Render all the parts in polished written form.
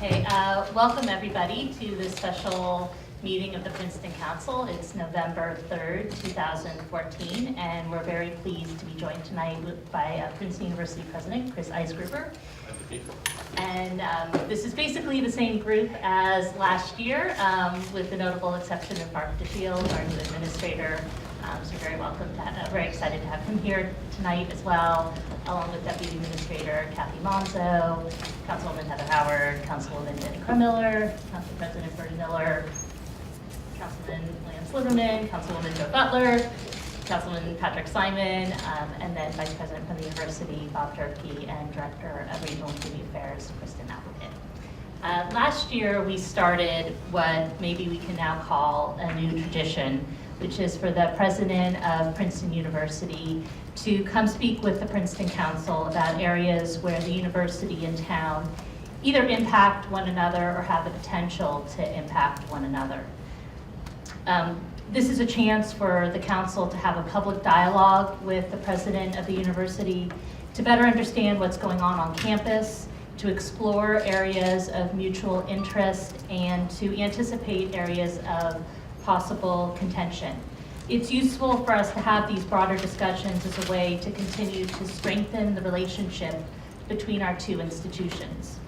Okay, welcome everybody to this special meeting of the Princeton Council. It's November 3rd, 2014, and we're very pleased to be joined tonight by Princeton University President Chris Eisgruber. And this is basically the same group as last year, with the notable exception of Mark DeShield, our new administrator. So very excited to have him here tonight as well, along with Deputy Administrator Kathy Monzo, Councilwoman Heather Howard, Councilwoman Jenny Crumiller, Council President Bernie Miller, Councilman Lance Liverman, Councilwoman Joe Butler, Councilman Patrick Simon, and then Vice President from the University, Bob Durkee, and Director of Regional and Community Affairs, Kristen Appleton. Last year, we started what maybe we can now call a new tradition, which is for the president of Princeton University to come speak with the Princeton Council about areas where the university and town either impact one another or have the potential to impact one another. This is a chance for the council to have a public dialogue with the president of the university to better understand what's going on campus, to explore areas of mutual interest, and to anticipate areas of possible contention. It's useful for us to have these broader discussions as a way to continue to strengthen the relationship between our two institutions.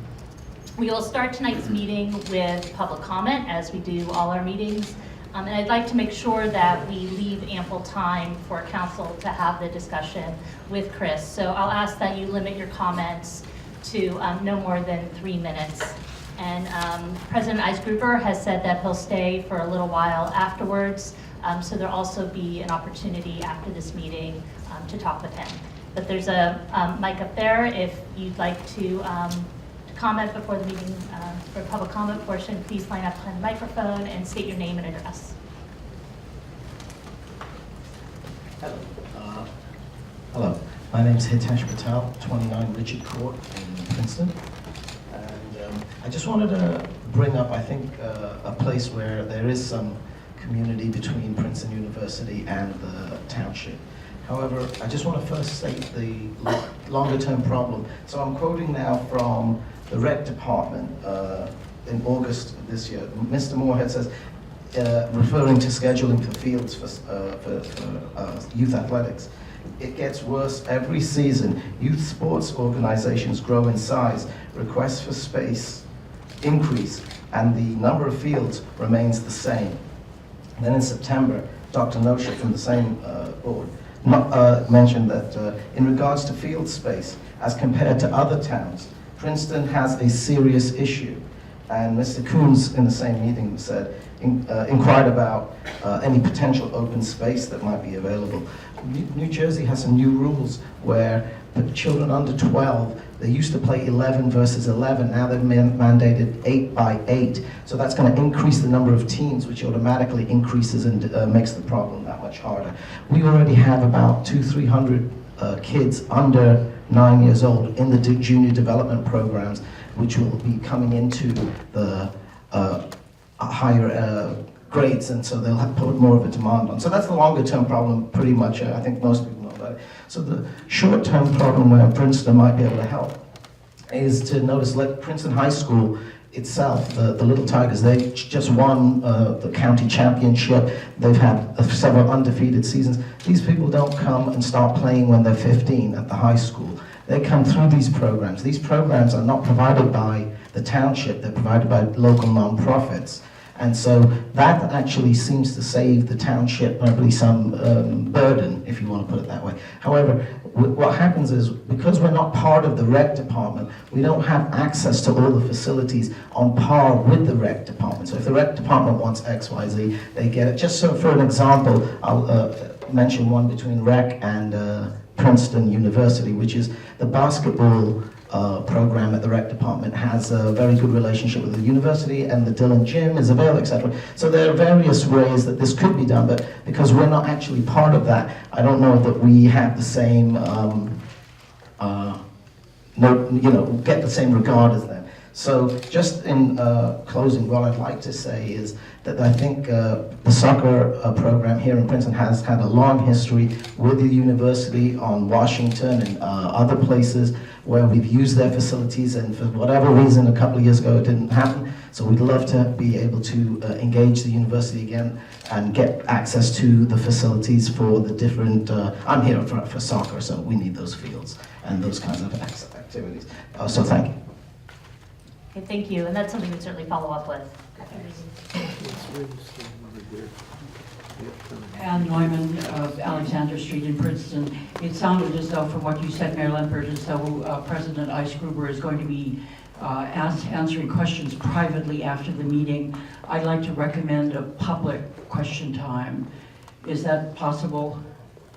We will start tonight's meeting with public comment, as we do all our meetings, and I'd like to make sure that we leave ample time for council to have the discussion with Chris. So I'll ask that you limit your comments to no more than 3 minutes. And President Eisgruber has said that he'll stay for a little while afterwards, so there'll also be an opportunity after this meeting to talk with him. But there's a mic up there if you'd like to comment before the meeting, for the public comment portion. Please line up behind the microphone and state your name and address. Hello, my name is Hitesh Patel, 29 Richard Court in Princeton. I just wanted to bring up, I think, a place where there is some community between Princeton University and the township. However, I just want to first state the longer-term problem. So I'm quoting now from the rec department in August of this year. Mr. Moorhead says, referring to scheduling for fields for youth athletics, it gets worse every season. Youth sports organizations grow in size, requests for space increase, and the number of fields remains the same. Then in September, Dr. Nosha from the same board mentioned that in regards to field space, as compared to other towns, Princeton has a serious issue. And Mr. Coons in the same meeting said, inquired about any potential open space that might be available. New Jersey has some new rules where the children under 12, they used to play 11 versus 11, now they've mandated 8 by 8. So that's going to increase the number of teams, which automatically increases and makes the problem that much harder. We already have about 200-300 kids under 9 years old in the junior development programs, which will be coming into the higher grades, and so they'll have to put more of a demand on. So that's the longer term problem, pretty much. I think most people know about it. So the short term problem where Princeton might be able to help is to notice, like Princeton High School itself, the Little Tigers, they just won the county championship. They've had several undefeated seasons. These people don't come and start playing when they're 15 at the high school. They come through these programs. These programs are not provided by the township, they're provided by local nonprofits. And so that actually seems to save the township probably some burden, if you want to put it that way. However, what happens is, because we're not part of the rec department, we don't have access to all the facilities on par with the rec department. So if the rec department wants X, Y, Z, they get it. Just so for an example, I'll mention one between rec and Princeton University, which is the basketball program at the rec department has a very good relationship with the university, and the Dillon Gym is available, etc. So there are various ways that this could be done, but because we're not actually part of that, I don't know that we have the same, get the same regard as them. So just in closing, what I'd like to say is that I think the soccer program here in Princeton has had a long history with the university on Washington and other places where we've used their facilities, and for whatever reason, a couple of years ago it didn't happen. So we'd love to be able to engage the university again and get access to the facilities for the different, I'm here for soccer, so we need those fields and those kinds of activities. So thank you. Okay, thank you, and that's something we'd certainly follow up with. Ann Neumann of Alexander Street in Princeton. It sounded as though, from what you said, Mayor Lempert, as though President Eisgruber is going to be answering questions privately after the meeting. I'd like to recommend a public question time. Is that possible?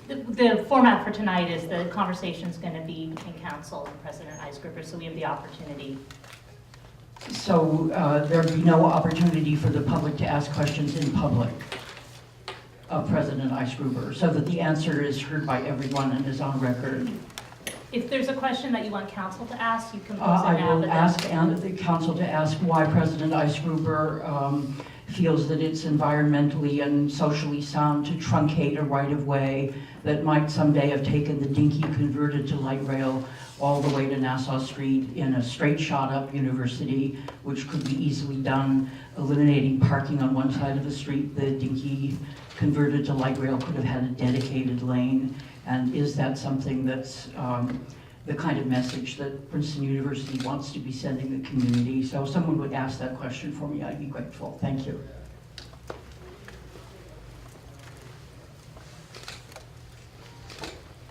The format for tonight is the conversation's going to be between council and President Eisgruber, so we have the opportunity. So there'd be no opportunity for the public to ask questions in public of President Eisgruber, so that the answer is heard by everyone and is on record. If there's a question that you want council to ask, you can pose it I now. will ask the council to ask why President Eisgruber feels that it's environmentally and socially sound to truncate a right-of-way that might someday have taken the dinky converted to light rail all the way to Nassau Street in a straight shot up University, which could be easily done, eliminating parking on one side of the street. The dinky converted to light rail could have had a dedicated lane. And is that something that's the kind of message that Princeton University wants to be sending the community? So if someone would ask that question for me, I'd be grateful. Thank you.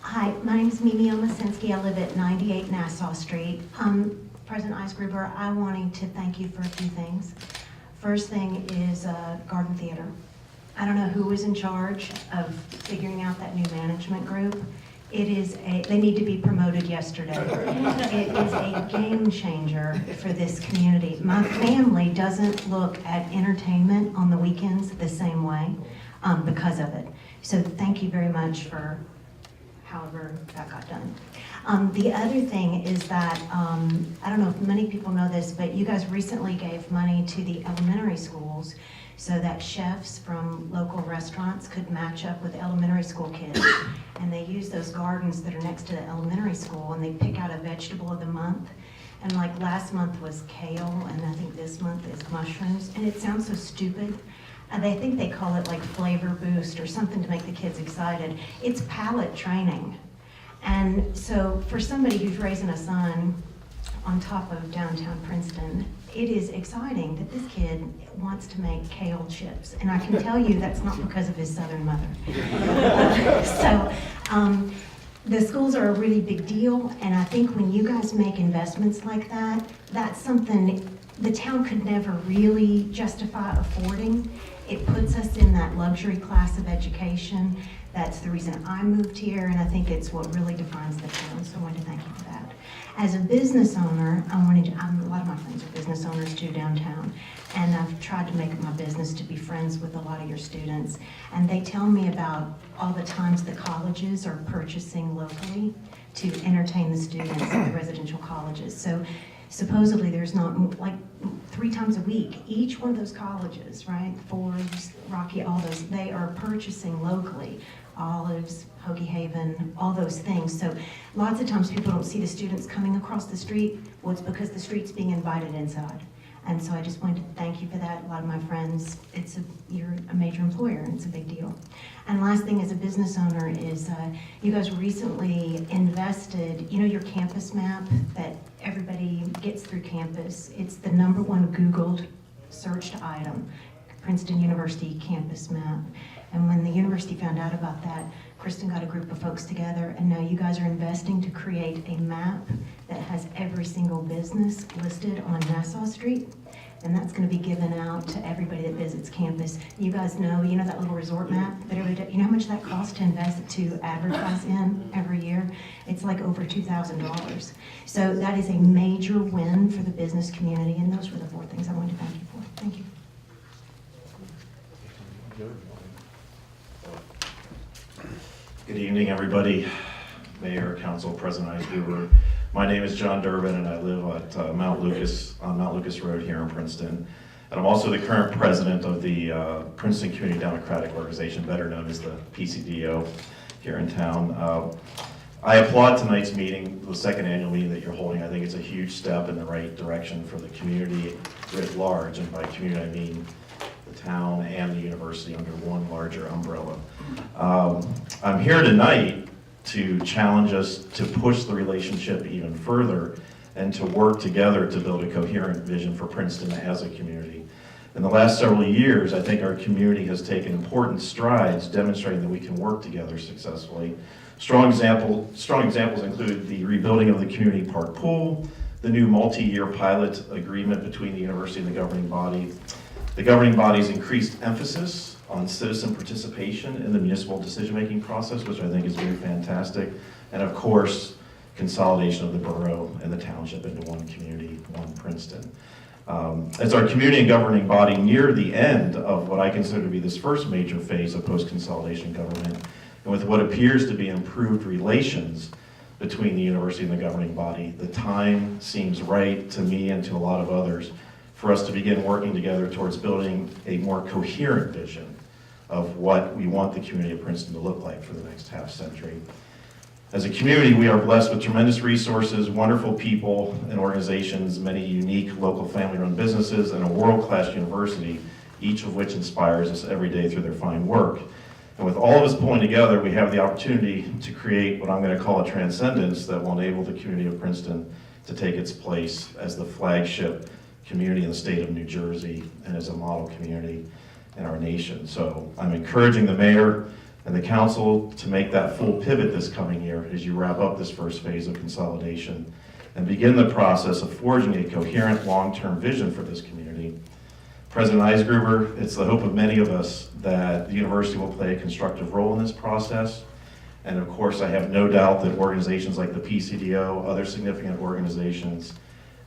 Hi, my name is Mimi Omasinski. I live at 98 Nassau Street. President Eisgruber, I wanted to thank you for a few things. First thing is Garden Theater. I don't know who is in charge of figuring out that new management group. They need to be promoted yesterday. It is a game changer for this community. My family doesn't look at entertainment on the weekends the same way because of it. So thank you very much for however that got done. The other thing is that, I don't know if many people know this, but you guys recently gave money to the elementary schools so that chefs from local restaurants could match up with elementary school kids. And they use those gardens that are next to the elementary school, and they pick out a vegetable of the month. And like last month was kale, and I think this month is mushrooms. And it sounds so stupid. They think they call it like flavor boost or something to make the kids excited. It's palate training. And so for somebody who's raising a son on top of downtown Princeton, it is exciting that this kid wants to make kale chips. And I can tell you that's not because of his southern mother. The schools are a really big deal, and I think when you guys make investments like that, that's something the town could never really justify affording. It puts us in that luxury class of education. That's the reason I moved here, and I think it's what really defines the town, so I wanted to thank you for that. As a business owner, a lot of my friends are business owners too downtown, and I've tried to make it my business to be friends with a lot of your students, and they tell me about all the times the colleges are purchasing locally to entertain the students at the residential colleges. So supposedly there's not, like 3 times a week, each one of those colleges, right, Forbes, Rocky, all those, they are purchasing locally. Olives, Hoagie Haven, all those things. So lots of times people don't see the students coming across the street. Well, it's because the street's being invited inside. And so I just wanted to thank you for that. A lot of my friends, you're a major employer, and it's a big deal. And last thing as a business owner is you guys recently invested, you know your campus map that everybody gets through campus? It's the #1 Googled searched item, Princeton University campus map. And when the university found out about that, Kristen got a group of folks together, and now you guys are investing to create a map that has every single business listed on Nassau Street. And that's going to be given out to everybody that visits campus. You guys know, that little resort map that everybody, you know how much that costs to invest to advertise in every year? It's like over $2,000. So that is a major win for the business community, and those were the 4 things I wanted to thank you for. Thank you. Good evening, everybody. Mayor, Council, President Eisgruber. My name is John Durbin, and I live at on Mount Lucas Road here in Princeton. And I'm also the current president of the Princeton Community Democratic Organization, better known as the PCDO here in town. I applaud tonight's meeting, the second annual meeting that you're holding. I think it's a huge step in the right direction for the community writ large, and by community I mean the town and the university under one larger umbrella. I'm here tonight to challenge us to push the relationship even further and to work together to build a coherent vision for Princeton as a community. In the last several years, I think our community has taken important strides demonstrating that we can work together successfully. Strong examples include the rebuilding of the community park pool, the new multi-year pilot agreement between the university and the governing body, the governing body's increased emphasis on citizen participation in the municipal decision-making process, which I think is very fantastic, and of course, consolidation of the borough and the township into one community, one Princeton. As our community and governing body near the end of what I consider to be this first major phase of post-consolidation government, and with what appears to be improved relations between the university and the governing body, the time seems right to me and to a lot of others for us to begin working together towards building a more coherent vision of what we want the community of Princeton to look like for the next half century. As a community, we are blessed with tremendous resources, wonderful people and organizations, many unique local family-run businesses, and a world-class university, each of which inspires us every day through their fine work. And with all of us pulling together, we have the opportunity to create what I'm going to call a transcendence that will enable the community of Princeton to take its place as the flagship community in the state of New Jersey and as a model community in our nation. So I'm encouraging the mayor and the council to make that full pivot this coming year as you wrap up this first phase of consolidation and begin the process of forging a coherent long-term vision for this community. President Eisgruber, it's the hope of many of us that the university will play a constructive role in this process. And of course, I have no doubt that organizations like the PCDO, other significant organizations,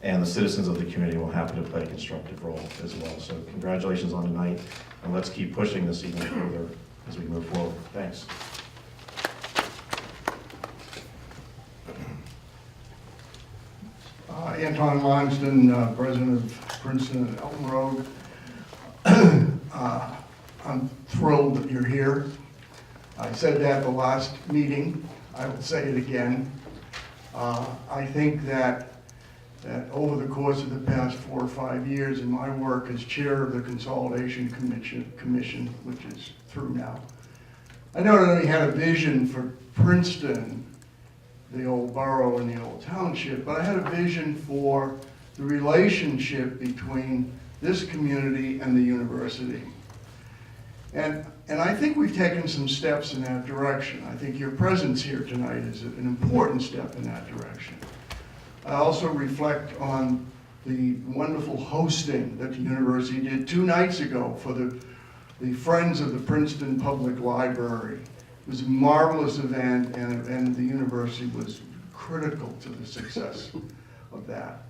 and the citizens of the community will happen to play a constructive role as well. So congratulations on tonight, and let's keep pushing this even further as we move forward. Thanks. Anton Limeston, president of Princeton and Elton Road. I'm thrilled that you're here. I said that the last meeting. I will say it again. I think that over the course of the past 4 or 5 years in my work as chair of the Consolidation Commission, which is through now, I not only had a vision for Princeton, the old borough and the old township, but I had a vision for the relationship between this community and the university. And I think we've taken some steps in that direction. I think your presence here tonight is an important step in that direction. I also reflect on the wonderful hosting that the university did 2 nights ago for the Friends of the Princeton Public Library. It was a marvelous event, and the university was critical to the success of that.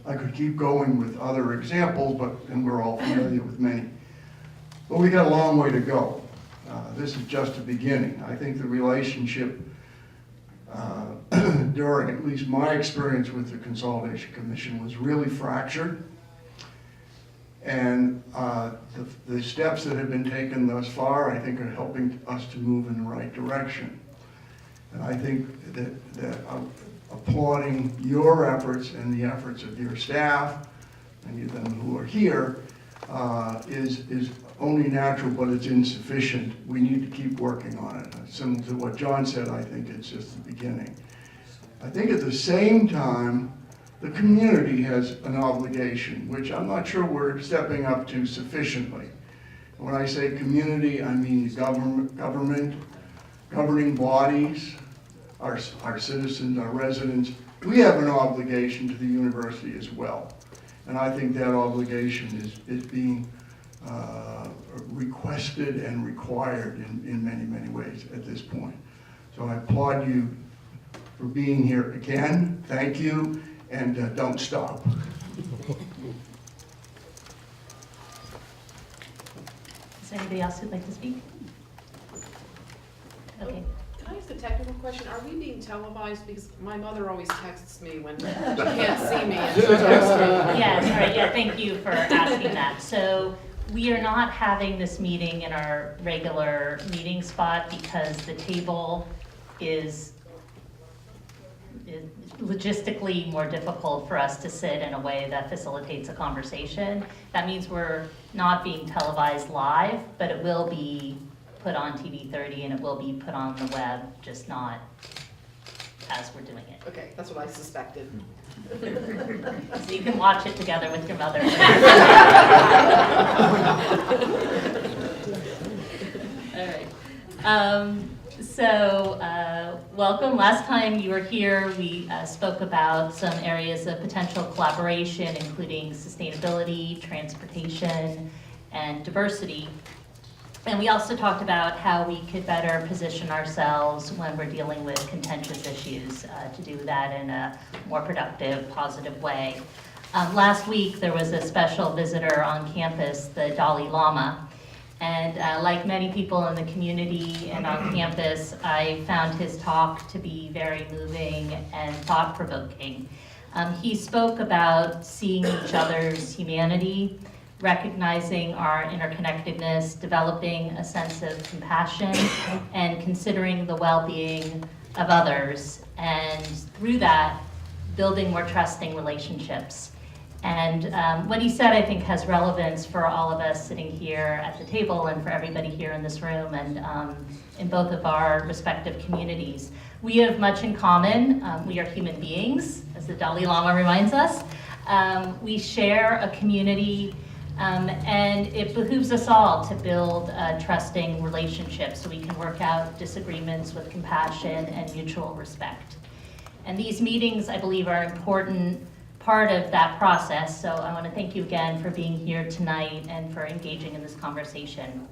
I could keep going with other examples, and we're all familiar with many. But we got a long way to go. This is just a beginning. I think the relationship during at least my experience with the Consolidation Commission was really fractured. And the steps that have been taken thus far, I think, are helping us to move in the right direction. And I think that applauding your efforts and the efforts of your staff, many of them who are here, is only natural, but it's insufficient. We need to keep working on it. Similar to what John said, I think it's just the beginning. I think at the same time, the community has an obligation, which I'm not sure we're stepping up to sufficiently. When I say community, I mean government, governing bodies, our citizens, our residents. We have an obligation to the university as well. And I think that obligation is being requested and required in many, many ways at this point. So I applaud you for being here again. Thank you, and don't stop. Is there anybody else who'd like to speak? Okay. Can I ask a technical question, are we being televised? Because my mother always texts me when she can't see me and she texts me. Yes, all right, yeah, thank you for asking that. So we are not having this meeting in our regular meeting spot because the table is logistically more difficult for us to sit in a way that facilitates a conversation. That means we're not being televised live, but it will be put on TV 30 and it will be put on the web, just not as we're doing it. Okay, that's what I suspected. So you can watch it together with your mother. All right. Welcome. Last time you were here, we spoke about some areas of potential collaboration, including sustainability, transportation, and diversity. And we also talked about how we could better position ourselves when we're dealing with contentious issues to do that in a more productive, positive way. Last week, there was a special visitor on campus, the Dalai Lama. And like many people in the community and on campus, I found his talk to be very moving and thought-provoking. He spoke about seeing each other's humanity, recognizing our interconnectedness, developing a sense of compassion, and considering the well-being of others. And through that, building more trusting relationships. And what he said, I think, has relevance for all of us sitting here at the table and for everybody here in this room and in both of our respective communities. We have much in common. We are human beings, as the Dalai Lama reminds us. We share a community, and it behooves us all to build trusting relationships so we can work out disagreements with compassion and mutual respect. And these meetings, I believe, are important part of that process. So I want to thank you again for being here tonight and for engaging in this conversation.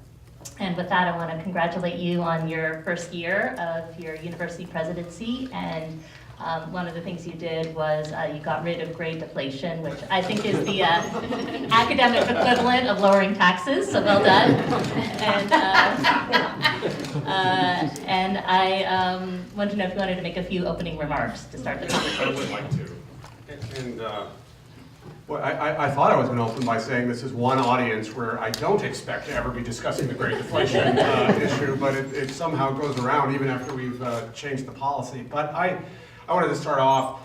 And with that, I want to congratulate you on your first year of your university presidency. And one of the things you did was you got rid of grade deflation, which I think is the academic equivalent of lowering taxes, so well done. And I wanted to know if you wanted to make a few opening remarks to start the conversation. I would like to. And well, I thought I was going to open by saying this is one audience where I don't expect to ever be discussing the great deflation issue, but it somehow goes around even after we've changed the policy. But I wanted to start off,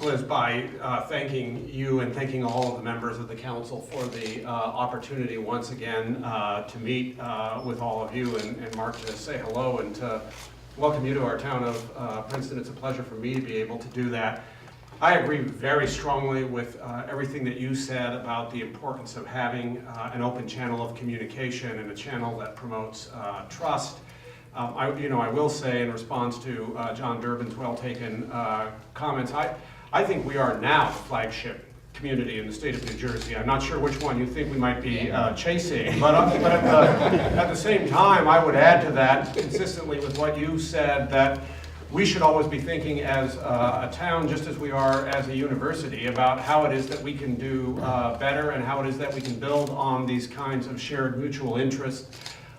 Liz, by thanking you and thanking all of the members of the council for the opportunity once again to meet with all of you and Mark to say hello and to welcome you to our town of Princeton. It's a pleasure for me to be able to do that. I agree very strongly with everything that you said about the importance of having an open channel of communication and a channel that promotes trust. I will say in response to John Durbin's well-taken comments, I think we are now the flagship community in the state of New Jersey. I'm not sure which one you think we might be chasing, but at the same time, I would add to that, consistently with what you said, that we should always be thinking as a town, just as we are as a university, about how it is that we can do better and how it is that we can build on these kinds of shared mutual interests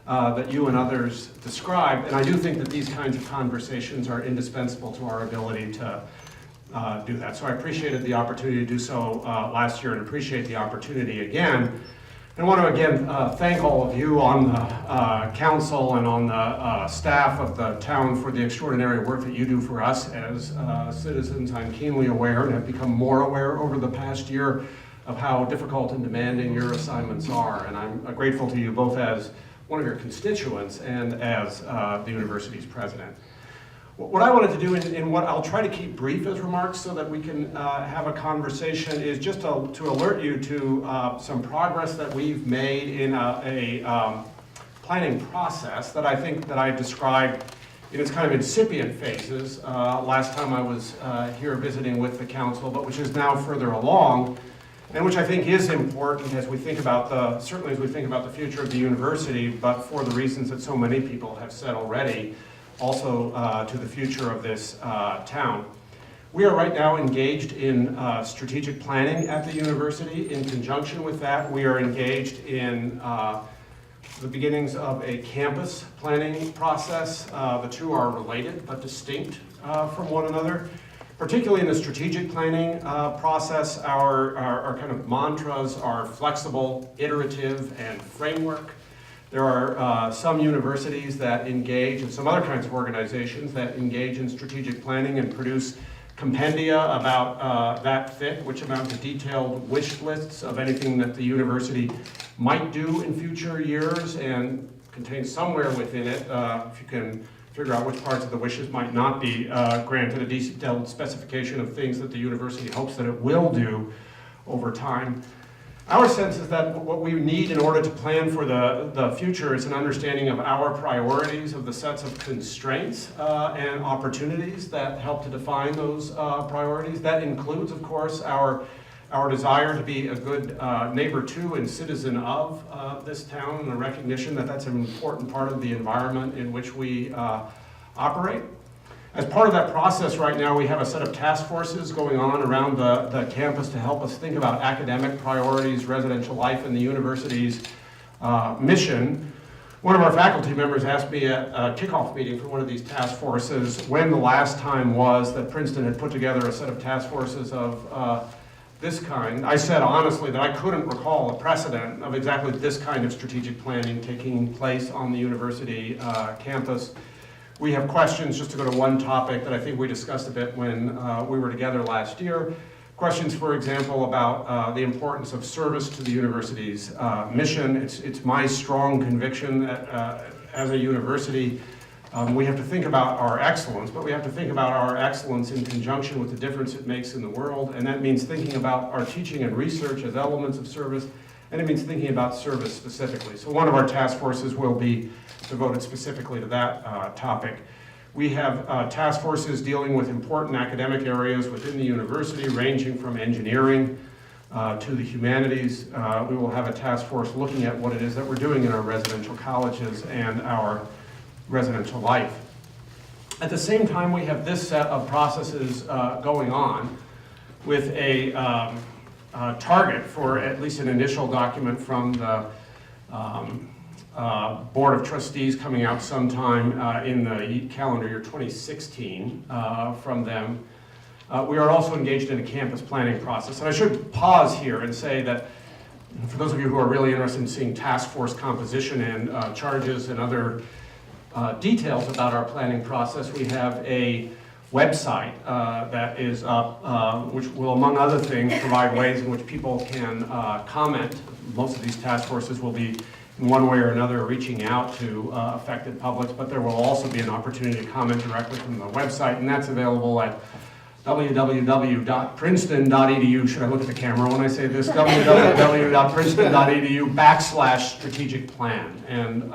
that you and others described. And I do think that these kinds of conversations are indispensable to our ability to do that. So I appreciated the opportunity to do so last year and appreciate the opportunity again. I want to again thank all of you on the council and on the staff of the town for the extraordinary work that you do for us as citizens. I'm keenly aware and have become more aware over the past year of how difficult and demanding your assignments are. And I'm grateful to you both as one of your constituents and as the university's president. What I wanted to do, in what I'll try to keep brief as remarks so that we can have a conversation, is just to alert you to some progress that we've made in a planning process that I think that I described in its kind of incipient phases last time I was here visiting with the council, but which is now further along, and which I think is important as we think about certainly as we think about the future of the university, but for the reasons that so many people have said already, also to the future of this town. We are right now engaged in strategic planning at the university. In conjunction with that, we are engaged in the beginnings of a campus planning process. The two are related but distinct from one another. Particularly in the strategic planning process, our kind of mantras are flexible, iterative, and framework. There are some universities that engage, and some other kinds of organizations that engage in strategic planning and produce compendia about that fit, which amount to detailed wish lists of anything that the university might do in future years, and contains somewhere within it, if you can figure out which parts of the wishes might not be granted, a detailed specification of things that the university hopes that it will do over time. Our sense is that what we need in order to plan for the future is an understanding of our priorities, of the sets of constraints and opportunities that help to define those priorities. That includes, of course, our desire to be a good neighbor to and citizen of this town, and a recognition that that's an important part of the environment in which we operate. As part of that process right now, we have a set of task forces going on around the campus to help us think about academic priorities, residential life, and the university's mission. One of our faculty members asked me at a kickoff meeting for one of these task forces when the last time was that Princeton had put together a set of task forces of this kind. I said honestly that I couldn't recall a precedent of exactly this kind of strategic planning taking place on the university campus. We have questions, just to go to one topic that I think we discussed a bit when we were together last year. Questions, for example, about the importance of service to the university's mission. It's my strong conviction that as a university, we have to think about our excellence, but we have to think about our excellence in conjunction with the difference it makes in the world, and that means thinking about our teaching and research as elements of service, and it means thinking about service specifically. So one of our task forces will be devoted specifically to that topic. We have task forces dealing with important academic areas within the university, ranging from engineering to the humanities. We will have a task force looking at what it is that we're doing in our residential colleges and our residential life. At the same time, we have this set of processes going on with a target for at least an initial document from the Board of Trustees coming out sometime in the calendar year 2016 from them. We are also engaged in a campus planning process. And I should pause here and say that for those of you who are really interested in seeing task force composition and charges and other details about our planning process, we have a website that is up, which will, among other things, provide ways in which people can comment. Most of these task forces will be, in one way or another, reaching out to affected publics, but there will also be an opportunity to comment directly from the website, and that's available at www.princeton.edu. Should I look at the camera when I say this? www.princeton.edu/strategic plan. And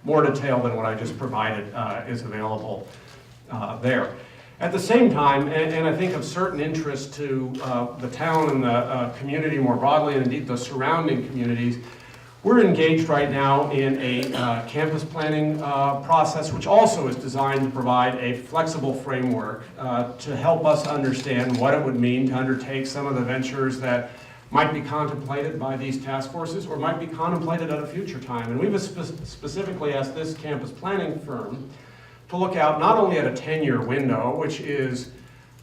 more detail than what I just provided is available there. At the same time, and I think of certain interest to the town and the community more broadly, and indeed the surrounding communities, we're engaged right now in a campus planning process, which also is designed to provide a flexible framework to help us understand what it would mean to undertake some of the ventures that might be contemplated by these task forces or might be contemplated at a future time. And we've specifically asked this campus planning firm to look out not only at a 10-year window, which is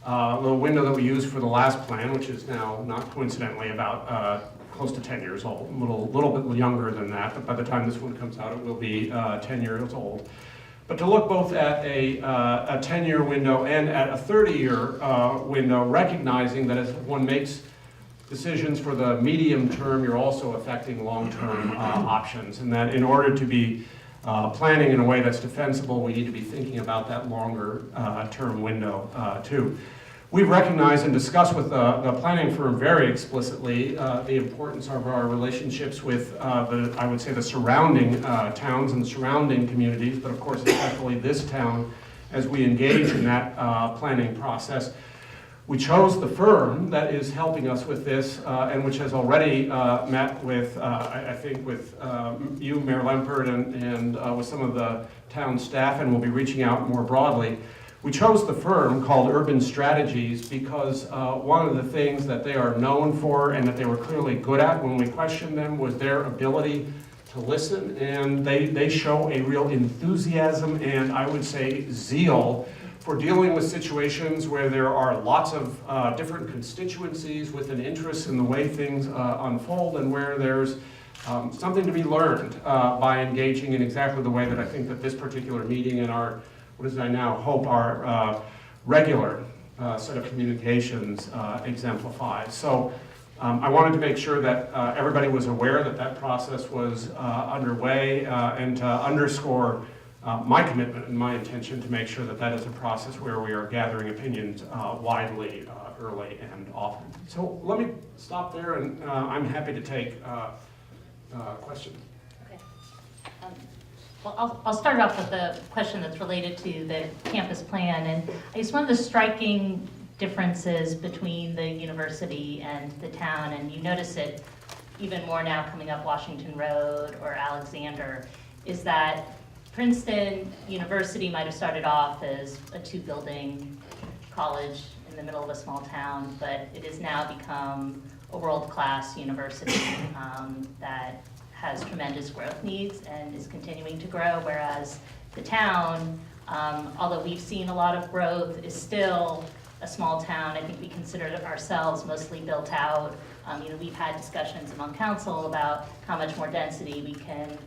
the window that we used for the last plan, which is now, not coincidentally, about close to 10 years old, a little bit younger than that, but by the time this one comes out, it will be 10 years old. But to look both at a 10-year window and at a 30-year window, recognizing that as one makes decisions for the medium term, you're also affecting long-term options, and that in order to be planning in a way that's defensible, we need to be thinking about that longer term window too. We've recognized and discussed with the planning firm very explicitly the importance of our relationships with I would say the surrounding towns and the surrounding communities, but of course especially this town as we engage in that planning process. We chose the firm that is helping us with this and which has already met with, I think, with you, Mayor Lempert, and with some of the town staff, and will be reaching out more broadly. We chose the firm called Urban Strategies because one of the things that they are known for and that they were clearly good at when we questioned them was their ability to listen, and they show a real enthusiasm and I would say zeal for dealing with situations where there are lots of different constituencies with an interest in the way things unfold, and where there's something to be learned by engaging in exactly the way that I think that this particular meeting and our, what is I now hope, our regular set of communications exemplifies. So I wanted to make sure that everybody was aware that that process was underway, and to underscore my commitment and my intention to make sure that that is a process where we are gathering opinions widely, early, and often. So let me stop there, and I'm happy to take questions. Okay. Well, I'll start off with a question that's related to the campus plan, and I guess one of the striking differences between the university and the town, and you notice it even more now coming up Washington Road or Alexander, is that Princeton University might have started off as a 2-building college in the middle of a small town, but it has now become a world-class university that has tremendous growth needs and is continuing to grow, whereas the town, although we've seen a lot of growth, is still a small town. I think we consider ourselves mostly built out. We've had discussions among council about how much more density we can,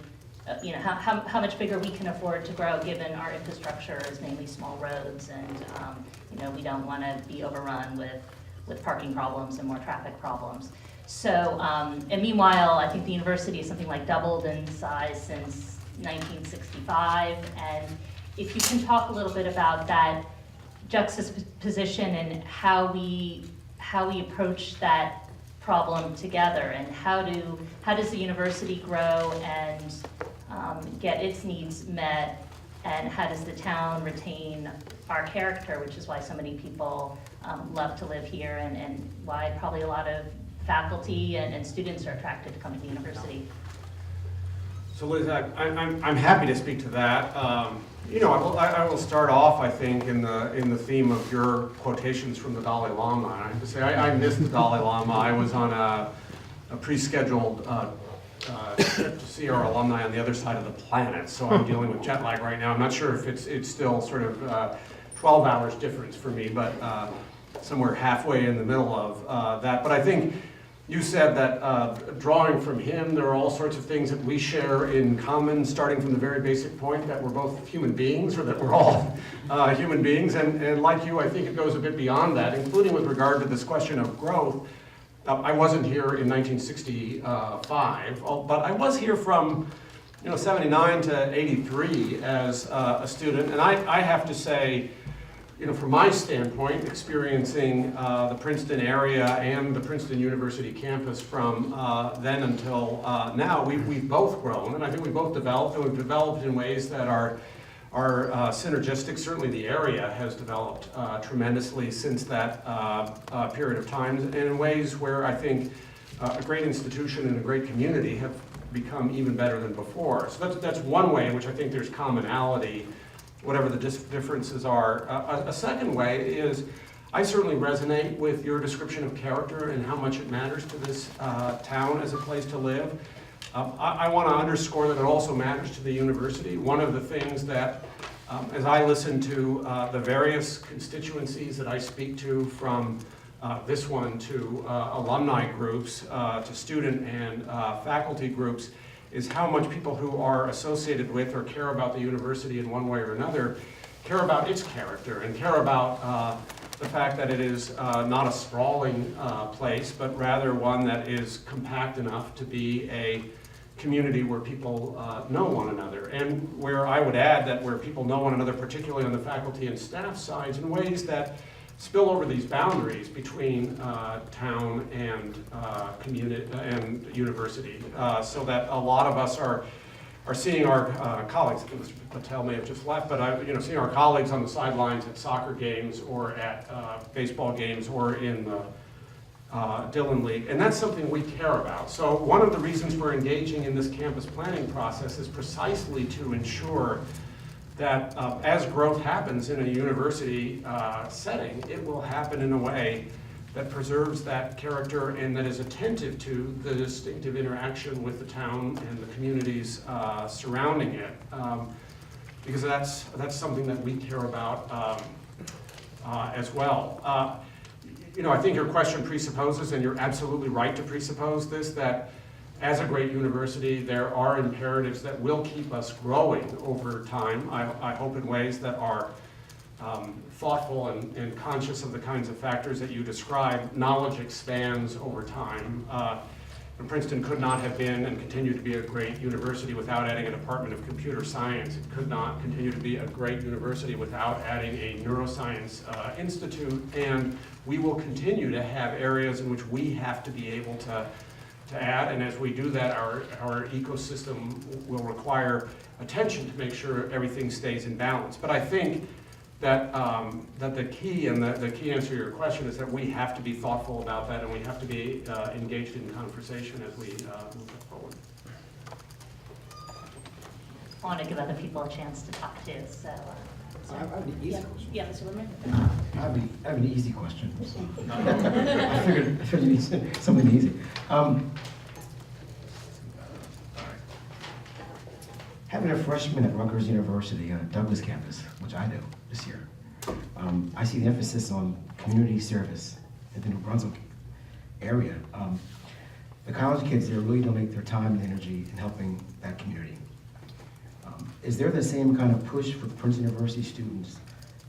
how much bigger we can afford to grow given our infrastructure is mainly small roads, and we don't want to be overrun with parking problems and more traffic problems. So, and meanwhile, I think the university is something like doubled in size since 1965, and if you can talk a little bit about that juxtaposition and how we approach that problem together, and how does the university grow and get its needs met, and how does the town retain our character, which is why so many people love to live here, and why probably a lot of faculty and students are attracted to come to the university. So Liz, I'm happy to speak to that. I will start off, I think, in the theme of your quotations from the Dalai Lama. I have to say, I missed the Dalai Lama. I was on a pre-scheduled trip to see our alumni on the other side of the planet, so I'm dealing with jet lag right now. I'm not sure if it's still sort of 12 hours difference for me, but somewhere halfway in the middle of that. But I think you said that drawing from him, there are all sorts of things that we share in common, starting from the very basic point that we're both human beings, or that we're all human beings. And like you, I think it goes a bit beyond that, including with regard to this question of growth. I wasn't here in 1965, but I was here from 79 to 83 as a student. And I have to say, from my standpoint, experiencing the Princeton area and the Princeton University campus from then until now, we've both grown, and I think we've both developed, and we've developed in ways that are synergistic. Certainly the area has developed tremendously since that period of time, and in ways where I think a great institution and a great community have become even better than before. So that's one way in which I think there's commonality, whatever the differences are. A second way is I certainly resonate with your description of character and how much it matters to this town as a place to live. I want to underscore that it also matters to the university. One of the things that, as I listen to the various constituencies that I speak to, from this one to alumni groups, to student and faculty groups, is how much people who are associated with or care about the university in one way or another care about its character, and care about the fact that it is not a sprawling place, but rather one that is compact enough to be a community where people know one another, and where I would add that where people know one another, particularly on the faculty and staff sides, in ways that spill over these boundaries between town and community and university, so that a lot of us are seeing our colleagues. I think Mr. Patel may have just left, but seeing our colleagues on the sidelines at soccer games or at baseball games or in the Dillon League, and that's something we care about. So one of the reasons we're engaging in this campus planning process is precisely to ensure that as growth happens in a university setting, it will happen in a way that preserves that character and that is attentive to the distinctive interaction with the town and the communities surrounding it. Because that's something that we care about as well. You know, I think your question presupposes, and you're absolutely right to presuppose this, that as a great university, there are imperatives that will keep us growing over time. I hope in ways that are thoughtful and conscious of the kinds of factors that you describe. Knowledge expands over time. And Princeton could not have been and continue to be a great university without adding a Department of Computer Science. It could not continue to be a great university without adding a neuroscience institute. And we will continue to have areas in which we have to be able to add. And as we do that, our ecosystem will require attention to make sure everything stays in balance. But I think that the key, and the key answer to your question, is that we have to be thoughtful about that, and we have to be engaged in conversation as we move forward. I want to give other people a chance to talk too, so. I have an easy question. Yeah, Mr. Whitmer? I have an easy question. I figured you need something easy. Having a freshman at Rutgers University on a Douglas campus, which I do this year, I see the emphasis on community service in the New Brunswick area. The college kids there really donate their time and energy in helping that community. Is there the same kind of push for Princeton University students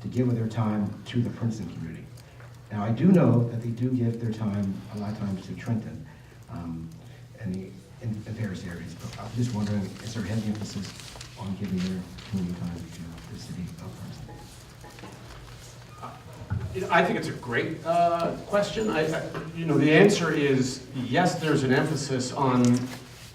to give their time to the Princeton community? Now, I do know that they do give their time a lot of times to Trenton and in various areas, but I'm just wondering, is there heavy emphasis on giving their community time to the city of Princeton? You know, I think it's a great question. You know, the answer is yes, there's an emphasis on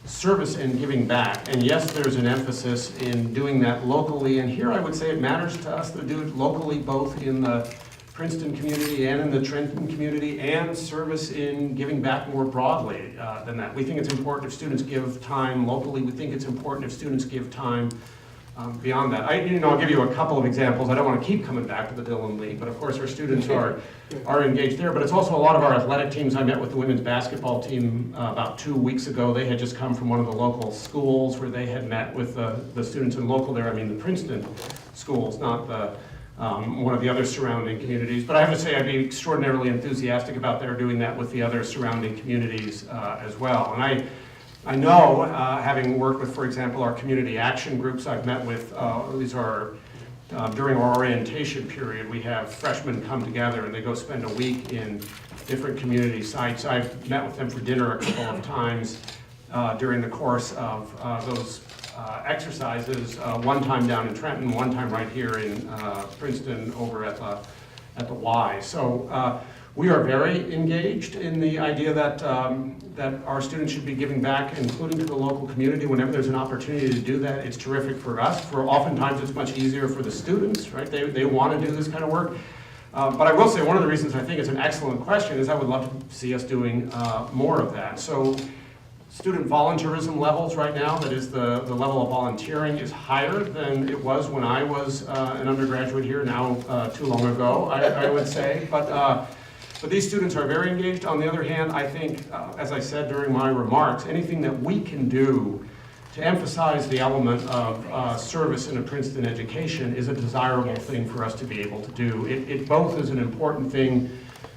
service and giving back, and yes, there's an emphasis in doing that locally. And here I would say it matters to us to do it locally, both in the Princeton community and in the Trenton community, and service in giving back more broadly than that. We think it's important if students give time locally. We think it's important if students give time beyond that. I'll give you a couple of examples. I don't want to keep coming back to the Dillon League, but of course our students are engaged there. But it's also a lot of our athletic teams. I met with the women's basketball team about 2 weeks ago. They had just come from one of the local schools where they had met with the students in local there. I mean the Princeton schools, not the one of the other surrounding communities. But I have to say I'd be extraordinarily enthusiastic about their doing that with the other surrounding communities as well. And I know, having worked with, for example, our community action groups, I've met with, these are, during our orientation period, we have freshmen come together and they go spend a week in different community sites. I've met with them for dinner a couple of times during the course of those exercises, one time down in Trenton, one time right here in Princeton over at the Y. So we are very engaged in the idea that that our students should be giving back, including to the local community, whenever there's an opportunity to do that. It's terrific for us. Oftentimes it's much easier for the students, right? They want to do this kind of work. But I will say one of the reasons I think it's an excellent question is I would love to see us doing more of that. So student volunteerism levels right now, that is the level of volunteering, is higher than it was when I was an undergraduate here, now too long ago, I would say. But these students are very engaged. On the other hand, I think, as I said during my remarks, anything that we can do to emphasize the element of service in a Princeton education is a desirable thing for us to be able to do. It both is an important thing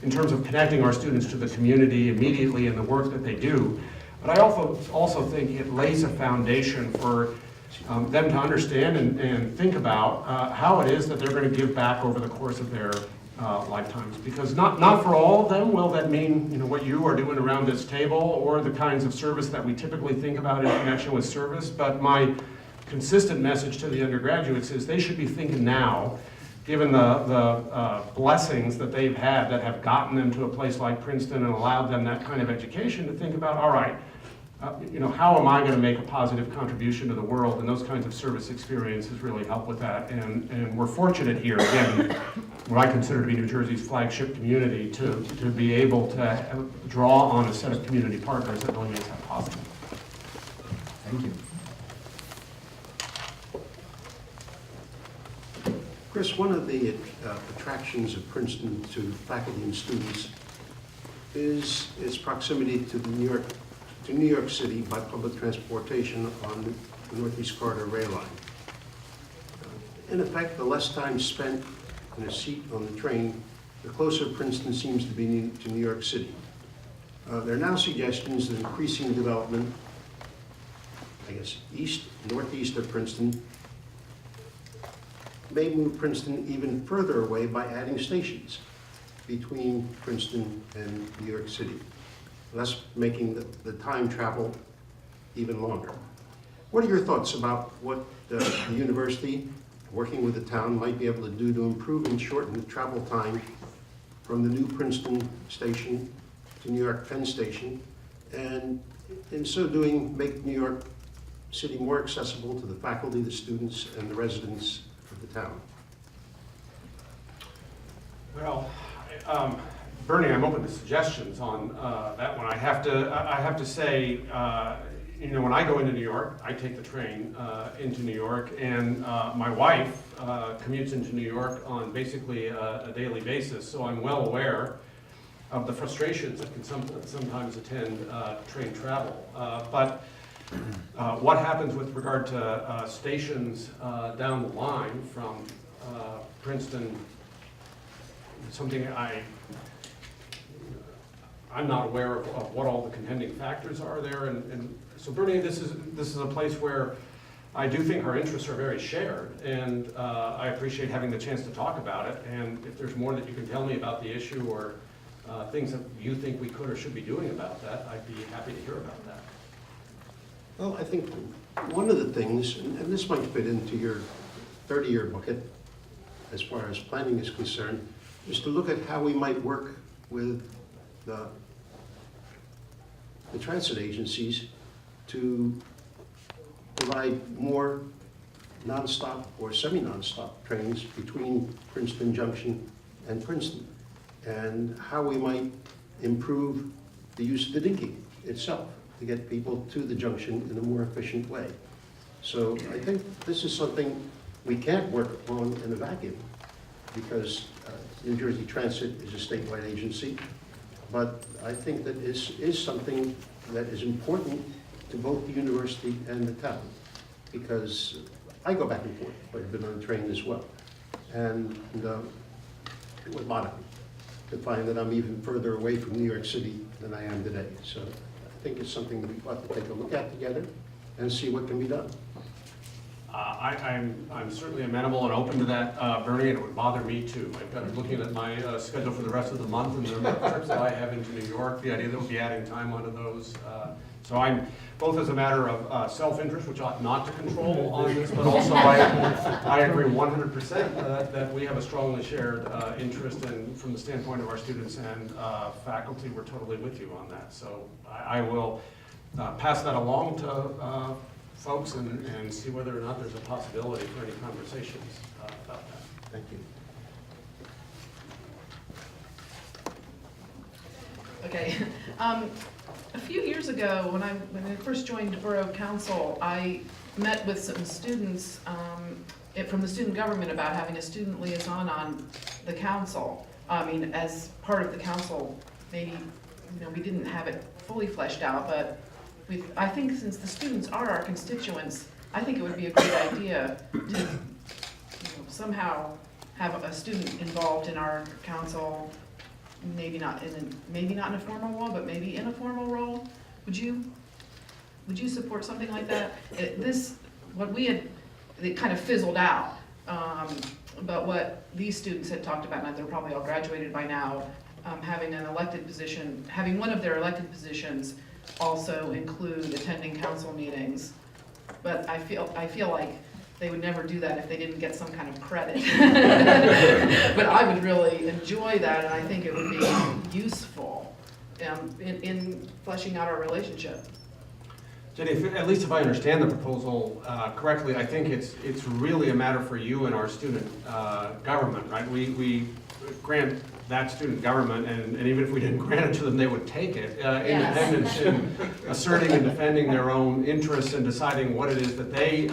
in terms of connecting our students to the community immediately in the work that they do, but I also think it lays a foundation for them to understand and think about how it is that they're going to give back over the course of their lifetimes. Because not for all of them will that mean, you know, what you are doing around this table or the kinds of service that we typically think about in connection with service. But my consistent message to the undergraduates is they should be thinking now, given the blessings that they've had that have gotten them to a place like Princeton and allowed them that kind of education, to think about, all right, you know, how am I going to make a positive contribution to the world? And those kinds of service experiences really help with that. And we're fortunate here, again, what I consider to be New Jersey's flagship community, to be able to draw on a set of community partners that really makes that possible. Thank you. Chris, one of the attractions of Princeton to faculty and students is its proximity to New York City by public transportation on the Northeast Corridor rail line. In effect, the less time spent in a seat on the train, the closer Princeton seems to be to New York City. There are now suggestions that increasing development, I guess, northeast of Princeton, may move Princeton even further away by adding stations between Princeton and New York City, thus making the time travel even longer. What are your thoughts about what the university, working with the town, might be able to do to improve and shorten the travel time from the new Princeton station to New York Penn Station, and in so doing, make New York City more accessible to the faculty, the students, and the residents of the town? Well, Bernie, I'm open to suggestions on that one. I have to say, you know, when I go into New York, I take the train into New York, and my wife commutes into New York on basically a daily basis, so I'm well aware of the frustrations that can sometimes attend train travel. But what happens with regard to stations down the line from Princeton, something I'm not aware of what all the contending factors are there, and so Bernie, this is a place where I do think our interests are very shared, and I appreciate having the chance to talk about it. And if there's more that you can tell me about the issue, or things that you think we could or should be doing about that, I'd be happy to hear about that. Well, I think one of the things, and this might fit into your 30-year bucket as far as planning is concerned, is to look at how we might work with the transit agencies to provide more nonstop or semi-nonstop trains between Princeton Junction and Princeton, and how we might improve the use of the dinky itself to get people to the junction in a more efficient way. So I think this is something we can't work on in a vacuum, because New Jersey Transit is a statewide agency, but I think that is something that is important to both the university and the town, because I go back and forth quite a bit on the train as well, and it would bother me to find that I'm even further away from New York City than I am today. So I think it's something that we ought to take a look at together and see what can be done. I'm certainly amenable and open to that, Bernie, and it would bother me too. I've got looking at my schedule for the rest of the month and the trips that I have into New York, the idea that we'll be adding time onto those. So I'm, both as a matter of self-interest, which ought not to control on this, but also I agree 100% that we have a strongly shared interest, and from the standpoint of our students and faculty, we're totally with you on that. So I will pass that along to folks and see whether or not there's a possibility for any conversations about that. Thank you. Okay. A few years ago, when I first joined Borough Council, I met with some students from the student government about having a student liaison on the council. I mean, as part of the council, maybe, you know, we didn't have it fully fleshed out, but I think since the students are our constituents, I think it would be a great idea to somehow have a student involved in our council, maybe not in a formal role, but maybe in a formal role. Would you support something like that? It kind of fizzled out, but what these students had talked about, and they're probably all graduated by now, having an elected position, having one of their elected positions also include attending council meetings, but I feel like they would never do that if they didn't get some kind of credit. But I would really enjoy that, and I think it would be useful in fleshing out our relationship. Jenny, at least if I understand the proposal correctly, I think it's really a matter for you and our student government, right? We grant that student government, and even if we didn't grant it to them, they would take it. Independence in asserting and defending their own interests and deciding what it is that they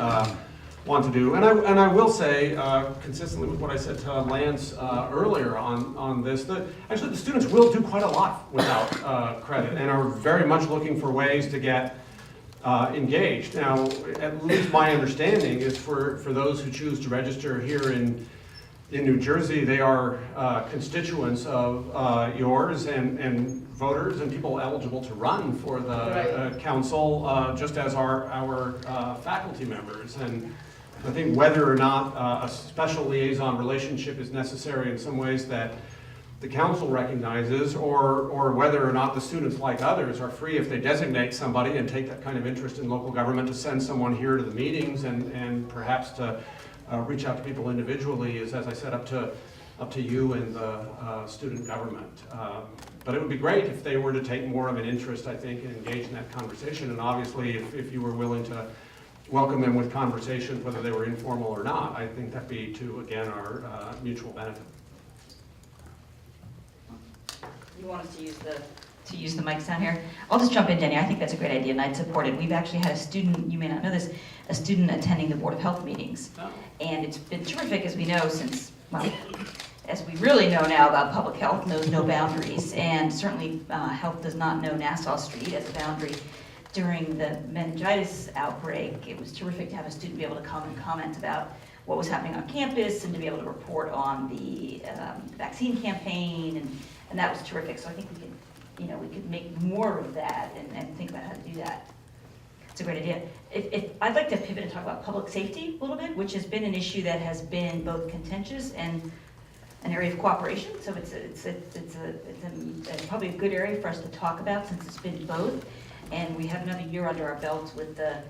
want to do. And I will say, consistently with what I said to Lance earlier on this, that actually the students will do quite a lot without credit and are very much looking for ways to get engaged. Now, at least my understanding is for those who choose to register here in New Jersey, they are constituents of yours and voters and people eligible to run for the council, just as our faculty members. And I think whether or not a special liaison relationship is necessary in some ways that the council recognizes, or whether or not the students, like others, are free if they designate somebody and take that kind of interest in local government to send someone here to the meetings and perhaps to reach out to people individually is, as I said, up to you and the student government. But it would be great if they were to take more of an interest, I think, and engage in that conversation. And obviously, if you were willing to welcome them with conversations, whether they were informal or not, I think that'd be to, again, our mutual benefit. You want us to use the mics down here? I'll just jump in, Jenny. I think that's a great idea, and I'd support it. We've actually had a student, you may not know this, a student attending the Board of Health meetings. Oh. And it's been terrific, as we know, since, well, as we really know now about public health, knows no boundaries. And certainly health does not know Nassau Street as a boundary. During the meningitis outbreak, it was terrific to have a student be able to come and comment about what was happening on campus and to be able to report on the vaccine campaign, and that was terrific. So I think we could make more of that and think about how to do that. It's a great idea. I'd like to pivot and talk about public safety a little bit, which has been an issue that has been both contentious and an area of cooperation. So it's probably a good area for us to talk about since it's been both. And we have another year under our belts with the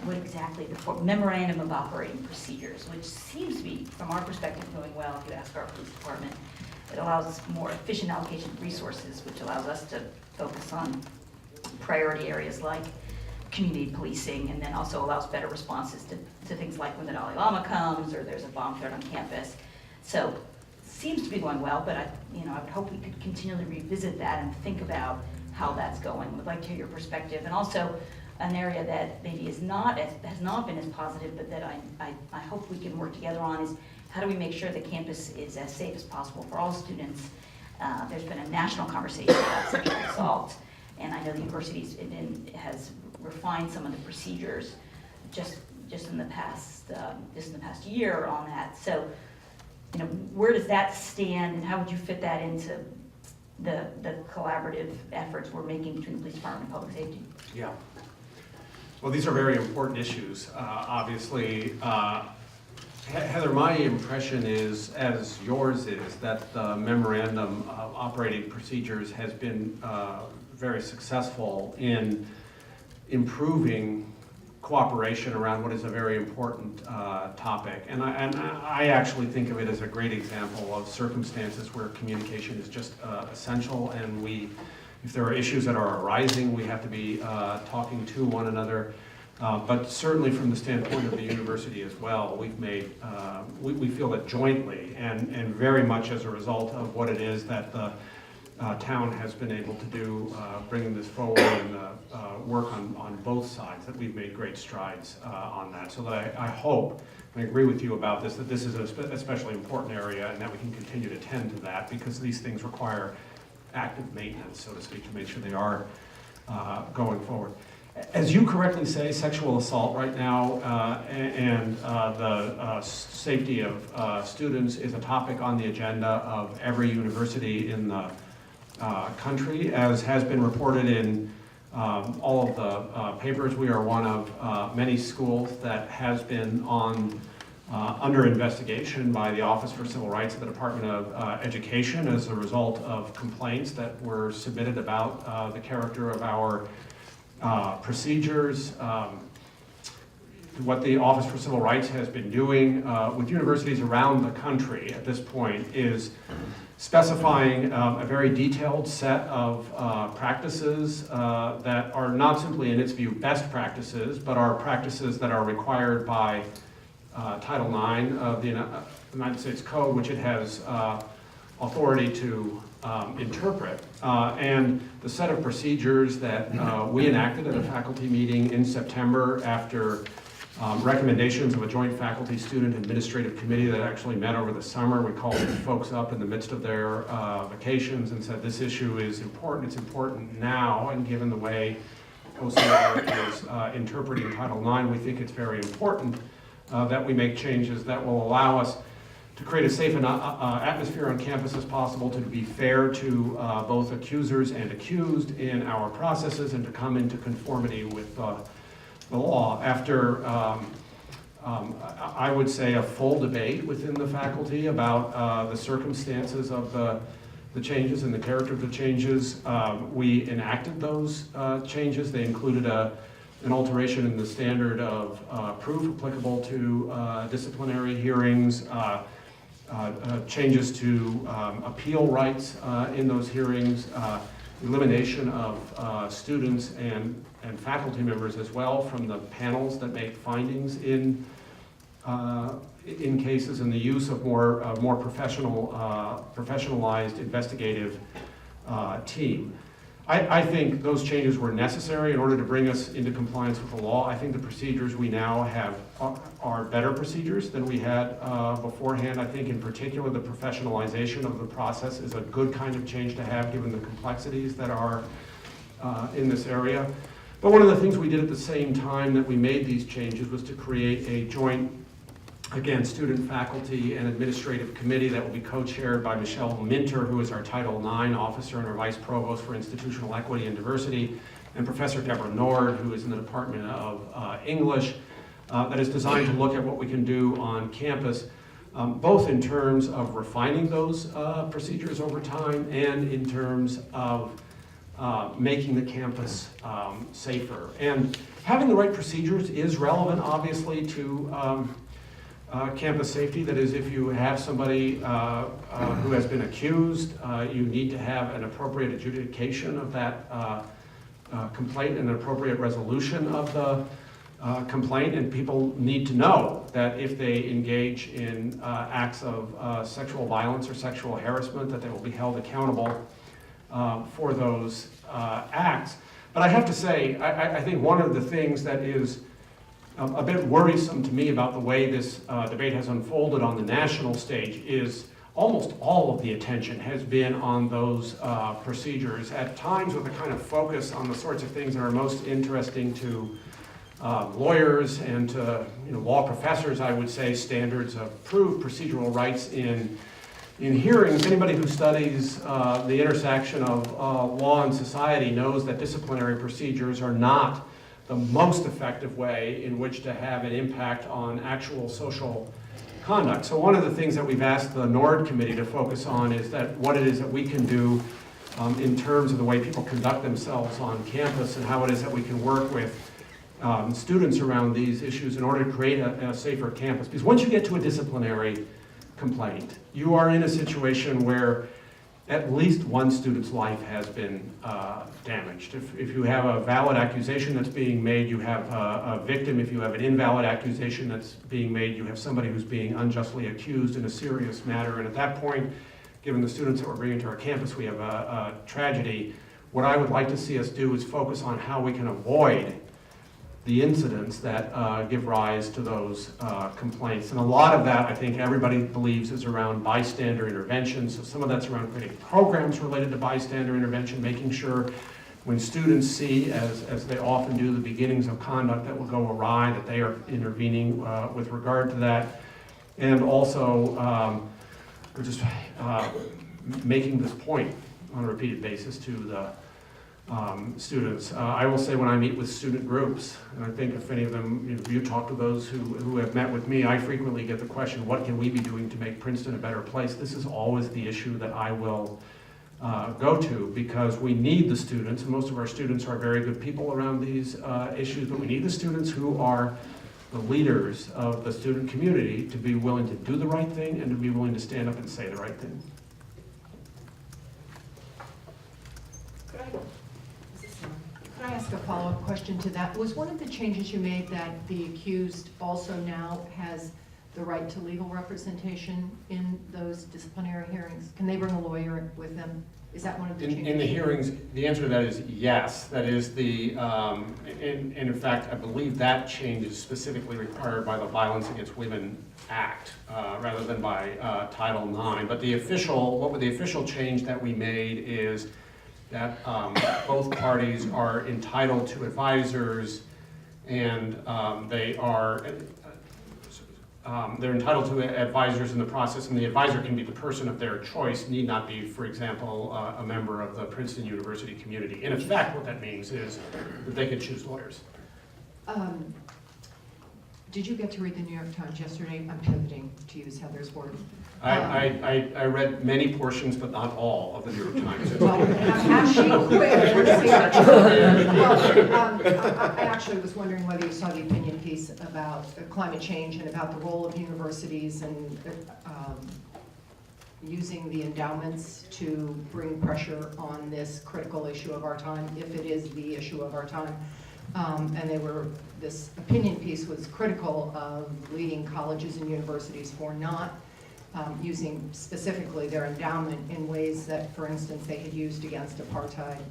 the memorandum of operating procedures, which seems to be, from our perspective, going well. If you ask our police department, it allows more efficient allocation of resources, which allows us to focus on priority areas like community policing, and then also allows better responses to things like when the Dalai Lama comes or there's a bomb threat on campus. So seems to be going well, but I would hope we could continually revisit that and think about how that's going. Would like to hear your perspective, and also an area that maybe has not been as positive, but that I hope we can work together on is how do we make sure the campus is as safe as possible for all students. There's been a national conversation about sexual assault, and I know the university has refined some of the procedures just in the past year on that. So, where does that stand, and how would you fit that into the collaborative efforts we're making between the police department and public safety? Yeah. Well, these are very important issues, obviously. Heather, my impression is, as yours is, that the memorandum of operating procedures has been very successful in improving cooperation around what is a very important topic. And I actually think of it as a great example of circumstances where communication is just essential, and if there are issues that are arising, we have to be talking to one another. But certainly from the standpoint of the university as well, we've made, we feel that jointly and very much as a result of what it is that the town has been able to do, bringing this forward and work on both sides, that we've made great strides on that. So that I hope, and I agree with you about this, that this is an especially important area and that we can continue to tend to that, because these things require active maintenance, so to speak, to make sure they are going forward. As you correctly say, sexual assault right now and the safety of students is a topic on the agenda of every university in the country. As has been reported in all of the papers, we are one of many schools that has been under investigation by the Office for Civil Rights of the Department of Education as a result of complaints that were submitted about the character of our procedures. What the Office for Civil Rights has been doing with universities around the country at this point is specifying a very detailed set of practices that are not simply, in its view, best practices, but are practices that are required by Title IX of the United States Code, which it has authority to interpret. And the set of procedures that we enacted at a faculty meeting in September after recommendations of a joint faculty student administrative committee that actually met over the summer. We called folks up in the midst of their vacations and said this issue is important. It's important now, and given the way OCR is interpreting Title IX, we think it's very important that we make changes that will allow us to create a safe atmosphere on campus as possible, to be fair to both accusers and accused in our processes, and to come into conformity with the law. After, I would say, a full debate within the faculty about the circumstances of the changes and the character of the changes, we enacted those changes. They included an alteration in the standard of proof applicable to disciplinary hearings, changes to appeal rights in those hearings, elimination of students and faculty members as well from the panels that make findings in cases, and the use of more professionalized investigative team. I think those changes were necessary in order to bring us into compliance with the law. I think the procedures we now have are better procedures than we had beforehand. I think in particular the professionalization of the process is a good kind of change to have given the complexities that are in this area. But one of the things we did at the same time that we made these changes was to create a joint, again, student, faculty, and administrative committee that will be co-chaired by Michelle Minter, who is our Title IX officer and our Vice Provost for Institutional Equity and Diversity, and Professor Deborah Nord, who is in the Department of English, that is designed to look at what we can do on campus, both in terms of refining those procedures over time and in terms of making the campus safer. And having the right procedures is relevant, obviously, to campus safety. That is, if you have somebody who has been accused, you need to have an appropriate adjudication of that complaint and an appropriate resolution of the complaint, and people need to know that if they engage in acts of sexual violence or sexual harassment, that they will be held accountable for those acts. But I have to say, I think one of the things that is a bit worrisome to me about the way this debate has unfolded on the national stage is almost all of the attention has been on those procedures, at times with a kind of focus on the sorts of things that are most interesting to lawyers and to law professors, I would say, standards of proof, procedural rights in hearings. Anybody who studies the intersection of law and society knows that disciplinary procedures are not the most effective way in which to have an impact on actual social conduct. So one of the things that we've asked the NORD committee to focus on is that what it is that we can do in terms of the way people conduct themselves on campus, and how it is that we can work with students around these issues in order to create a safer campus. Because once you get to a disciplinary complaint, you are in a situation where at least one student's life has been damaged. If you have a valid accusation that's being made, you have a victim. If you have an invalid accusation that's being made, you have somebody who's being unjustly accused in a serious matter. And at that point, given the students that we're bringing to our campus, we have a tragedy. What I would like to see us do is focus on how we can avoid the incidents that give rise to those complaints. And a lot of that, I think everybody believes, is around bystander intervention. So some of that's around creating programs related to bystander intervention, making sure when students see, as they often do, the beginnings of conduct that will go awry, that they are intervening with regard to that. And also, we're just making this point on a repeated basis to the students. I will say when I meet with student groups, and I think if any of them, you talk to those who have met with me, I frequently get the question, what can we be doing to make Princeton a better place? This is always the issue that I will go to, because we need the students, and most of our students are very good people around these issues, but we need the students who are the leaders of the student community to be willing to do the right thing and to be willing to stand up and say the right thing. Could I ask a follow-up question to that? Was one of the changes you made that the accused also now has the right to legal representation in those disciplinary hearings? Can they bring a lawyer with them? Is that one of the In changes? the hearings, the answer to that is yes. That is the, and in fact, I believe that change is specifically required by the Violence Against Women Act, rather than by Title IX. But the official change that we made is that both parties are entitled to advisors, and they're entitled to advisors in the process, and the advisor can be the person of their choice, need not be, for example, a member of the Princeton University community. In effect, what that means is that they could choose lawyers. Did you get to read the New York Times yesterday? I'm pivoting, to use Heather's word. I read many portions, but not all of the New York Times. Well, has she quit? I actually was wondering whether you saw the opinion piece about climate change and about the role of universities and using the endowments to bring pressure on this critical issue of our time, if it is the issue of our time. And this opinion piece was critical of leading colleges and universities for not using specifically their endowment in ways that, for instance, they had used against apartheid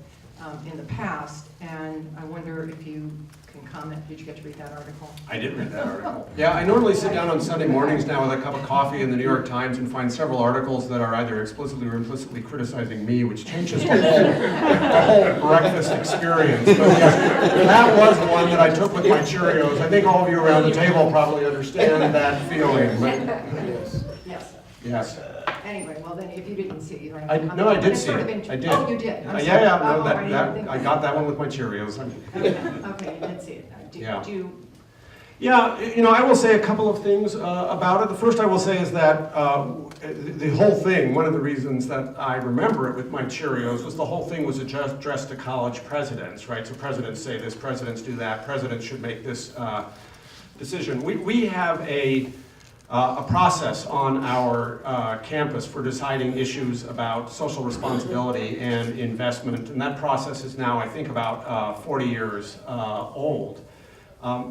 in the past. And I wonder if you can comment. Did you get to read that article? I did read that article. Yeah, I normally sit down on Sunday mornings now with a cup of coffee in the New York Times and find several articles that are either explicitly or implicitly criticizing me, which changes the whole breakfast experience. But yes, that was one that I took with my Cheerios. I think all of you around the table probably understand that feeling. But Yes. yes. Anyway, well then, if you didn't see it, I did see it. I did. Oh, you did? I'm sorry. Yeah, Oh, no, I didn't think I got that one with my Cheerios. Okay, you did see it. Yeah. Do you? Yeah, I will say a couple of things about it. The first I will say is that the whole thing, one of the reasons that I remember it with my Cheerios was the whole thing was addressed to college presidents, right? So presidents say this, presidents do that, presidents should make this decision. We have a process on our campus for deciding issues about social responsibility and investment, and that process is now, I think, about 40 years old.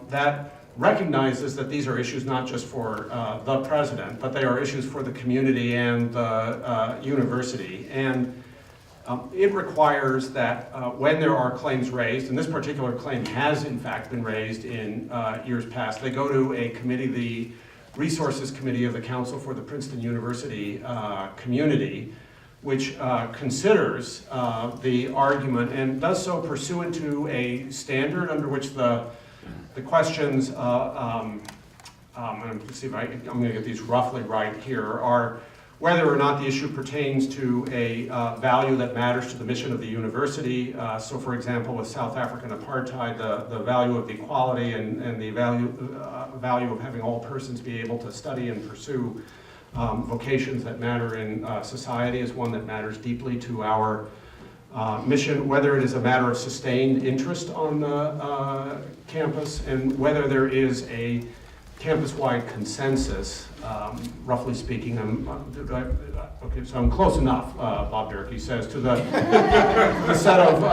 That recognizes that these are issues not just for the president, but they are issues for the community and the university. And it requires that when there are claims raised, and this particular claim has in fact been raised in years past, they go to a committee, the Resources Committee of the Council for the Princeton University Community, which considers the argument and does so pursuant to a standard under which the questions, let's see if I'm going to get these roughly right here, are whether or not the issue pertains to a value that matters to the mission of the university. So for example, with South African apartheid, the value of equality and the value of having all persons be able to study and pursue vocations that matter in society is one that matters deeply to our mission, whether it is a matter of sustained interest on the campus, and whether there is a campus-wide consensus, roughly speaking. Okay, so I'm close enough, Bob Durkee says, to the set of,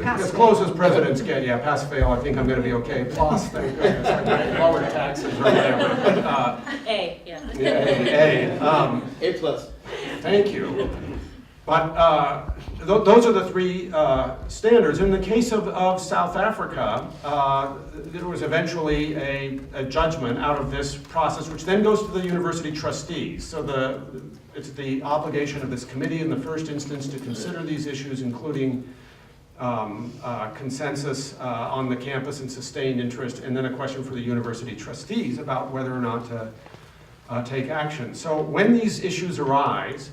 as close as presidents get. Yeah, pass-fail, I think I'm going to be okay. Plus, thank goodness, I might lower taxes or whatever. But, A, yeah. A plus. Thank you. But those are the three standards. In the case of South Africa, there was eventually a judgment out of this process, which then goes to the university trustees. So it's the obligation of this committee in the first instance to consider these issues, including consensus on the campus and sustained interest, and then a question for the university trustees about whether or not to take action. So when these issues arise,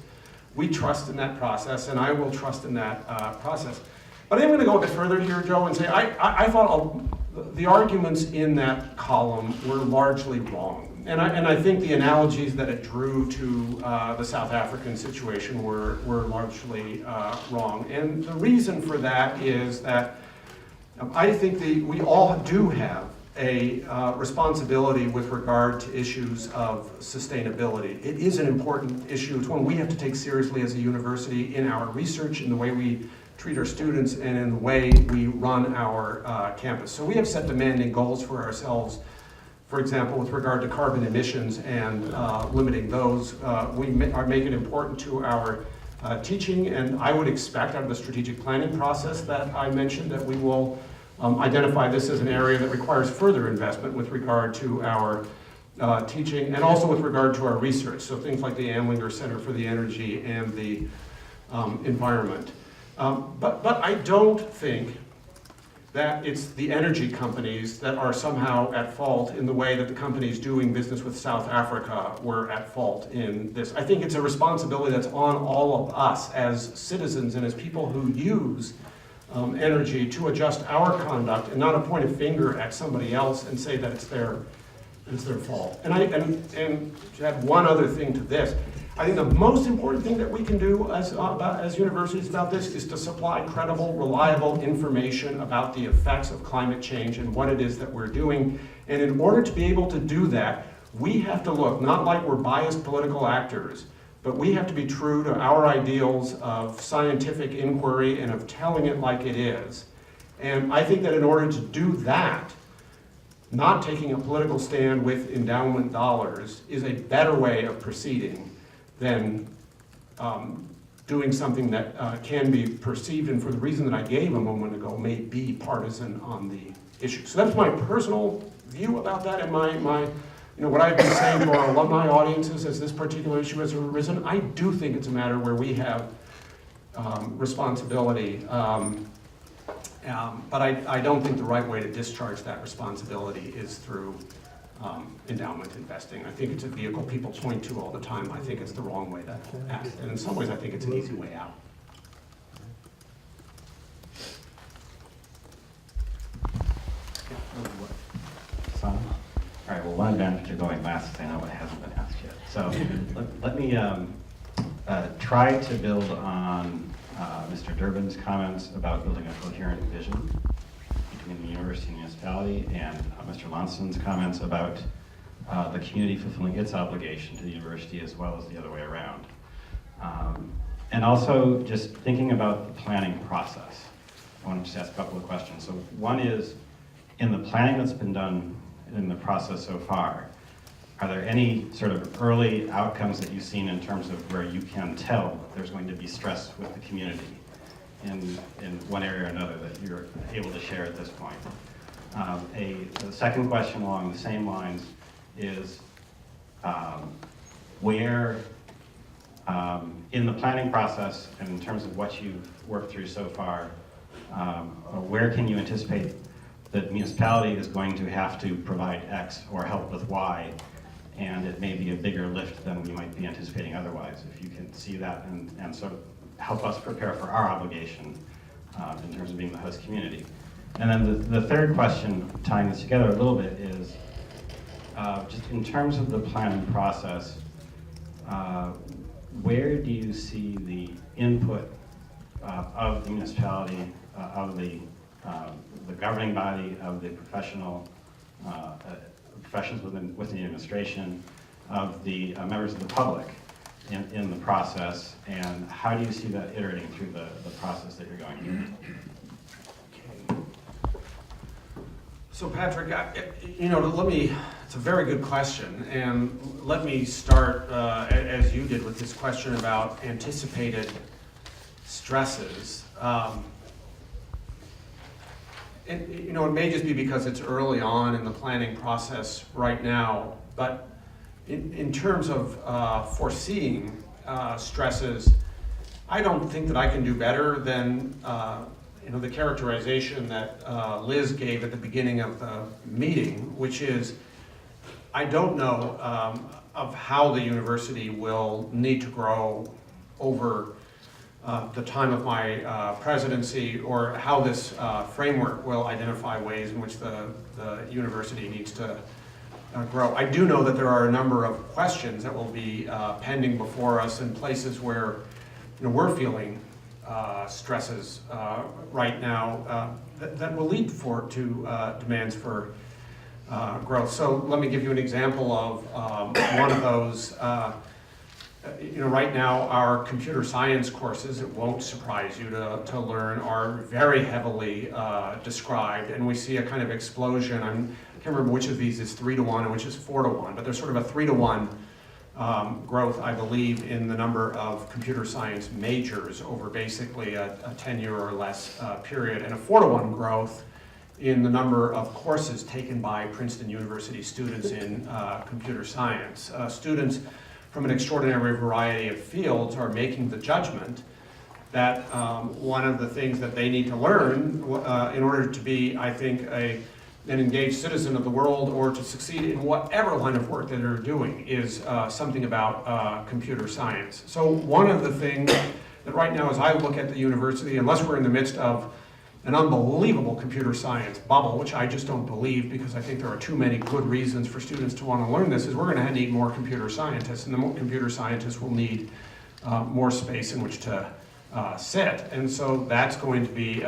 we trust in that process, and I will trust in that process. But I'm going to go a bit further here, Joe, and say I thought the arguments in that column were largely wrong. And I think the analogies that it drew to the South African situation were largely wrong. And the reason for that is that I think we all do have a responsibility with regard to issues of sustainability. It is an important issue. It's one we have to take seriously as a university in our research, in the way we treat our students, and in the way we run our campus. So we have set demanding goals for ourselves. For example, with regard to carbon emissions and limiting those, we make it important to our teaching, and I would expect out of the strategic planning process that I mentioned that we will identify this as an area that requires further investment with regard to our teaching and also with regard to our research. So things like the Amlinger Center for the Energy and the Environment. But I don't think that it's the energy companies that are somehow at fault in the way that the companies doing business with South Africa were at fault in this. I think it's a responsibility that's on all of us as citizens and as people who use energy to adjust our conduct and not to point a finger at somebody else and say that it's their fault. And to add one other thing to this, I think the most important thing that we can do as universities about this is to supply credible, reliable information about the effects of climate change and what it is that we're doing. And in order to be able to do that, we have to look, not like we're biased political actors, but we have to be true to our ideals of scientific inquiry and of telling it like it is. And I think that in order to do that, not taking a political stand with endowment dollars is a better way of proceeding than doing something that can be perceived, and for the reason that I gave a moment ago, may be partisan on the issue. So that's my personal view about that, and what I've been saying to our alumni audiences as this particular issue has arisen. I do think it's a matter where we have responsibility, but I don't think the right way to discharge that responsibility is through endowment investing. I think it's a vehicle people point to all the time. I think it's the wrong way to act. And in some ways, I think it's an easy way out. All right, well, one advantage of going last is I know what hasn't been asked yet. So let me try to build on Mr. Durbin's comments about building a coherent vision between the university and municipality, and Mr. Lonson's comments about the community fulfilling its obligation to the university as well as the other way around. And also just thinking about the planning process. I want to just ask a couple of questions. So one is, in the planning that's been done in the process so far, are there any sort of early outcomes that you've seen in terms of where you can tell there's going to be stress with the community in one area or another that you're able to share at this point? The second question along the same lines is where in the planning process and in terms of what you've worked through so far, where can you anticipate that the municipality is going to have to provide X or help with Y, and it may be a bigger lift than we might be anticipating otherwise? If you can see that and sort of help us prepare for our obligation in terms of being the host community. And then the third question, tying this together a little bit, is just in terms of the planning process, where do you see the input of the municipality, of the governing body, of the professionals within the administration, of the members of the public in the process, and how do you see that iterating through the process that you're going through? So Patrick, it's a very good question, and let me start as you did with this question about anticipated stresses. It may just be because it's early on in the planning process right now, but in terms of foreseeing stresses, I don't think that I can do better than the characterization that Liz gave at the beginning of the meeting, which is, I don't know of how the university will need to grow over the time of my presidency, or how this framework will identify ways in which the university needs to grow. I do know that there are a number of questions that will be pending before us in places where we're feeling stresses right now that will lead to demands for growth. So let me give you an example of one of those. Right now our computer science courses, it won't surprise you to learn, are very heavily described, and we see a kind of explosion. I can't remember which of these is 3-to-1 and which is 4-to-1, but there's sort of a 3-to-1 growth, I believe, in the number of computer science majors over basically a 10-year or less period, and a 4-to-1 growth in the number of courses taken by Princeton University students in computer science. Students from an extraordinary variety of fields are making the judgment that one of the things that they need to learn in order to be, I think, an engaged citizen of the world or to succeed in whatever line of work that they're doing is something about computer science. So one of the things that right now as I look at the university, unless we're in the midst of an unbelievable computer science bubble, which I just don't believe because I think there are too many good reasons for students to want to learn this, is we're going to need more computer scientists, and the more computer scientists will need more space in which to sit. And so that's going to be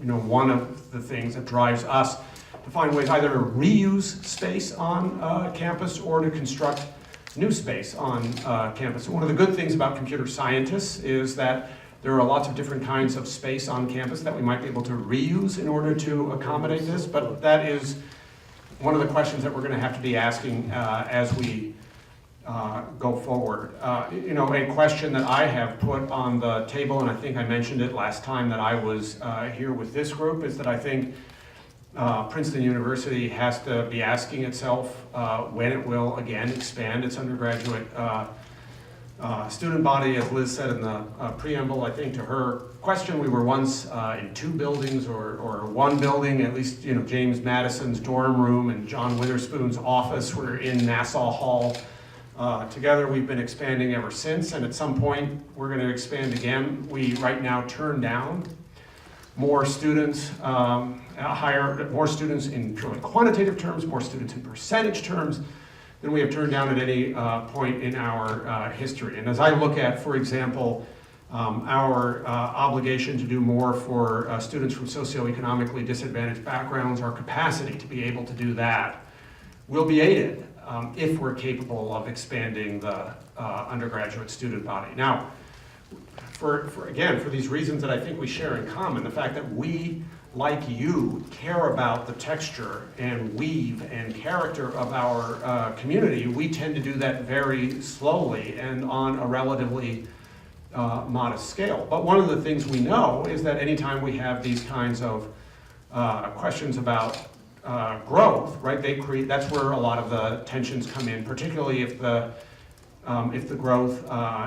one of the things that drives us to find ways either to reuse space on campus or to construct new space on campus. And one of the good things about computer scientists is that there are lots of different kinds of space on campus that we might be able to reuse in order to accommodate this, but that is one of the questions that we're going to have to be asking as we go forward. A question that I have put on the table, and I think I mentioned it last time that I was here with this group, is that I think Princeton University has to be asking itself when it will again expand its undergraduate student body. As Liz said in the preamble, I think to her question, we were once in 2 buildings or 1 building, at least James Madison's dorm room and John Witherspoon's office were in Nassau Hall. Together we've been expanding ever since, and at some point we're going to expand again. We right now turn down more students, more students in purely quantitative terms, more students in percentage terms than we have turned down at any point in our history. And as I look at, for example, our obligation to do more for students from socioeconomically disadvantaged backgrounds, our capacity to be able to do that will be aided if we're capable of expanding the undergraduate student body. Now, for these reasons that I think we share in common, the fact that we, like you, care about the texture and weave and character of our community, we tend to do that very slowly and on a relatively modest scale. But one of the things we know is that anytime we have these kinds of questions about growth, right? That's where a lot of the tensions come in, particularly if the growth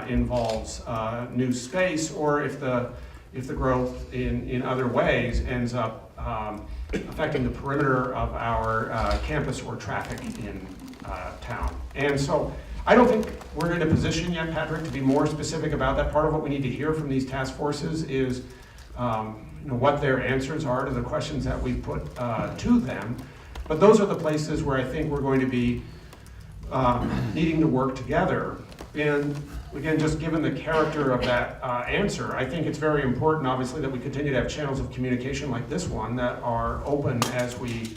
involves new space, or if the growth in other ways ends up affecting the perimeter of our campus or traffic in town. And so I don't think we're in a position yet, Patrick, to be more specific about that. Part of what we need to hear from these task forces is what their answers are to the questions that we put to them. But those are the places where I think we're going to be needing to work together. And again, just given the character of that answer, I think it's very important, obviously, that we continue to have channels of communication like this one that are open as we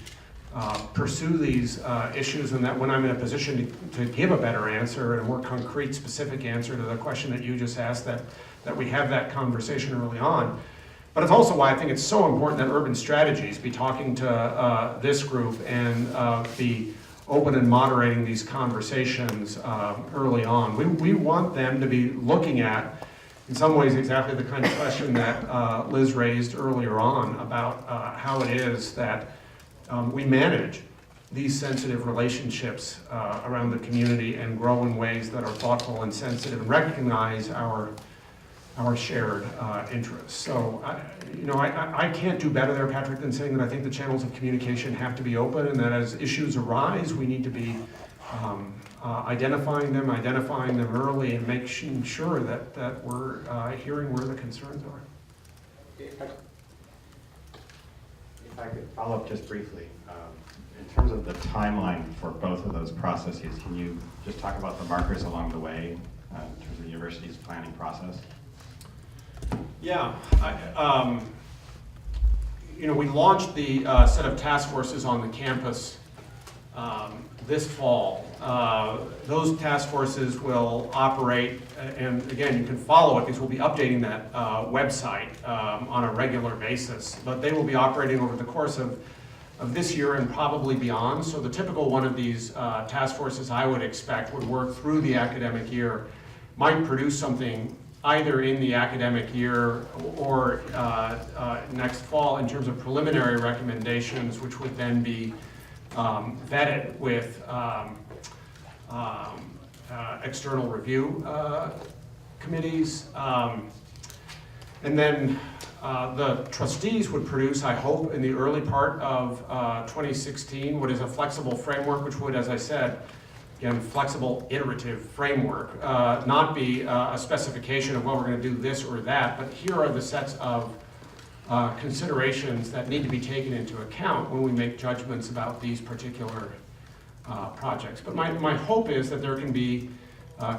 pursue these issues, and that when I'm in a position to give a better answer and a more concrete, specific answer to the question that you just asked, that we have that conversation early on. But it's also why I think it's so important that Urban Strategies be talking to this group and be open and moderating these conversations early on. We want them to be looking at, in some ways, exactly the kind of question that Liz raised earlier on about how it is that we manage these sensitive relationships around the community and grow in ways that are thoughtful and sensitive and recognize our shared interests. So, I can't do better there, Patrick, than saying that I think the channels of communication have to be open, and that as issues arise, we need to be identifying them early, and making sure that we're hearing where the concerns are. If I could follow up just briefly. In terms of the timeline for both of those processes, can you just talk about the markers along the way in terms of the university's planning process? Yeah, we launched the set of task forces on the campus this fall. Those task forces will operate, and again, you can follow it because we'll be updating that website on a regular basis, but they will be operating over the course of of this year and probably beyond. So the typical one of these task forces I would expect would work through the academic year, might produce something either in the academic year or next fall in terms of preliminary recommendations, which would then be vetted with external review committees. And then the trustees would produce, I hope, in the early part of 2016, what is a flexible framework, which would, as I said, again, flexible iterative framework, not be a specification of, well, we're going to do this or that, but here are the sets of considerations that need to be taken into account when we make judgments about these particular projects. But my hope is that there can be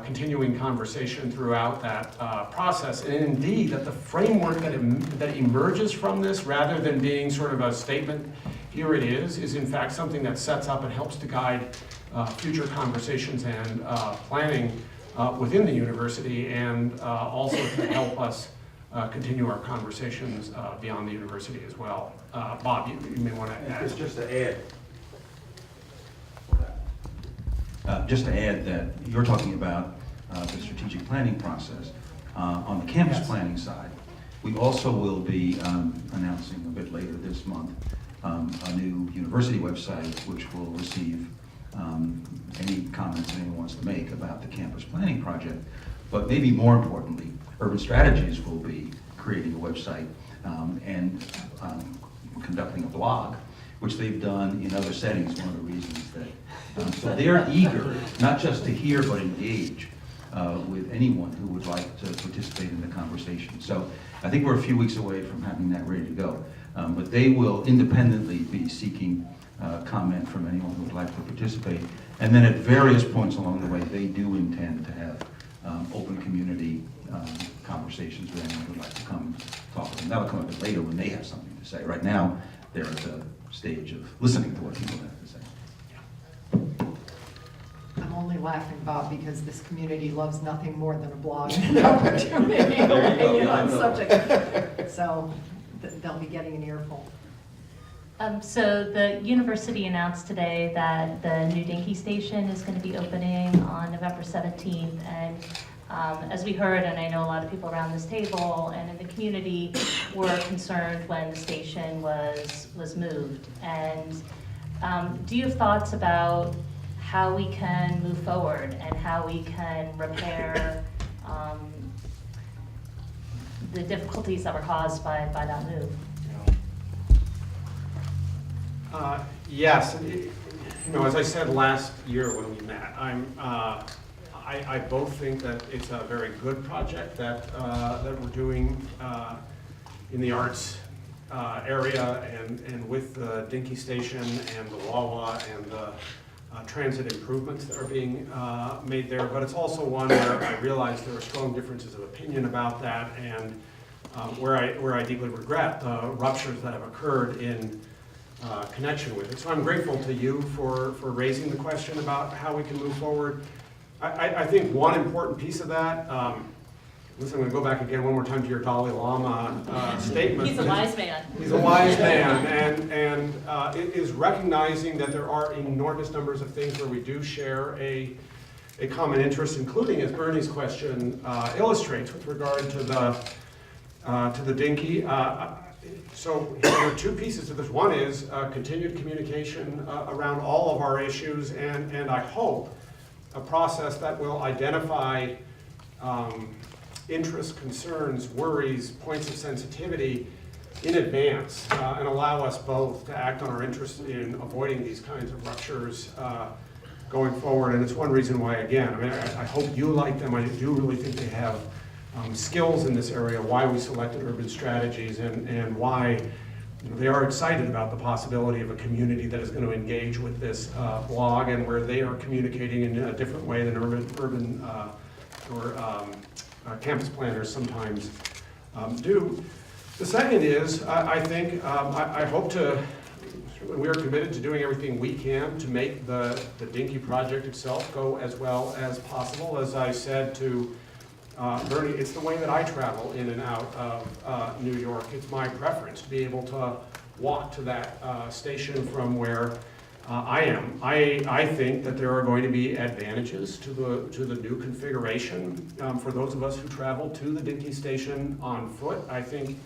continuing conversation throughout that process, and indeed that the framework that emerges from this, rather than being sort of a statement, here it is in fact something that sets up and helps to guide future conversations and planning within the university, and also to help us continue our conversations beyond the university as well. Bob, you may want to add. It's just to add that you're talking about the strategic planning process. On the campus planning side, we also will be announcing a bit later this month a new university website, which will receive any comments anyone wants to make about the campus planning project. But maybe more importantly, Urban Strategies will be creating a website and conducting a blog, which they've done in other settings, one of the reasons that, so they're eager, not just to hear, but engage with anyone who would like to participate in the conversation. So I think we're a few weeks away from having that ready to go. But they will independently be seeking comment from anyone who would like to participate. And then at various points along the way, they do intend to have open community conversations with anyone who would like to come talk to them. That'll come a bit later when they have something to say. Right now, they're at the stage of listening to what people have to say. I'm only laughing, Bob, because this community loves nothing more than a blog and an opportunity to weigh in on subject. So they'll be getting an earful. So the university announced today that the new Dinky station is going to be opening on November 17th. And as we heard, and I know a lot of people around this table and in the community were concerned when the station was moved. And do you have thoughts about how we can move forward and how we can repair the difficulties that were caused by that move? Yes, as I said last year when we met, I both think that it's a very good project that we're doing in the arts area and with the Dinky Station and the Wawa and the transit improvements that are being made there. But it's also one where I realize there are strong differences of opinion about that, and where I deeply regret the ruptures that have occurred in connection with it. So I'm grateful to you for raising the question about how we can move forward. I think one important piece of that, listen, I'm going to go back again one more time to your Dalai Lama statement. He's a wise man. He's a wise man, and it is recognizing that there are enormous numbers of things where we do share a common interest, including, as Bernie's question illustrates, with regard to the Dinky. So there are two pieces to this. One is continued communication around all of our issues, and I hope a process that will identify interests, concerns, worries, points of sensitivity in advance, and allow us both to act on our interest in avoiding these kinds of ruptures going forward. And it's one reason why, again, I hope you like them. I do really think they have skills in this area, why we selected Urban Strategies, and why they are excited about the possibility of a community that is going to engage with this blog, and where they are communicating in a different way than urban campus planners sometimes do. The second is, I think, I hope to, we are committed to doing everything we can to make the Dinky project itself go as well as possible. As I said to Bernie, it's the way that I travel in and out of New York. It's my preference to be able to walk to that station from where I am. I think that there are going to be advantages to the new configuration for those of us who travel to the Dinky station on foot. I think,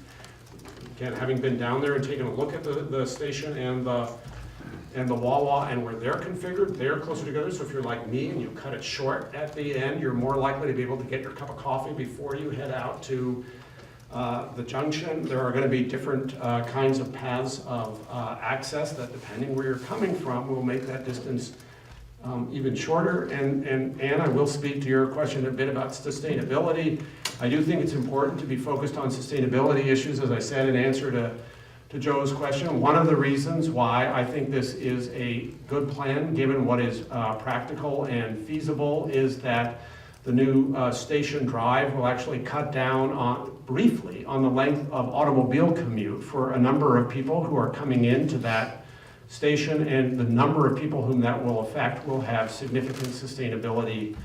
again, having been down there and taken a look at the station and the Wawa and where they're configured, they're closer together. So if you're like me and you cut it short at the end, you're more likely to be able to get your cup of coffee before you head out to the junction. There are going to be different kinds of paths of access that, depending where you're coming from, will make that distance even shorter. And I will speak to your question a bit about sustainability. I do think it's important to be focused on sustainability issues, as I said in answer to Joe's question. One of the reasons why I think this is a good plan, given what is practical and feasible, is that the new station drive will actually cut down briefly on the length of automobile commute for a number of people who are coming into that station, and the number of people whom that will affect will have significant sustainability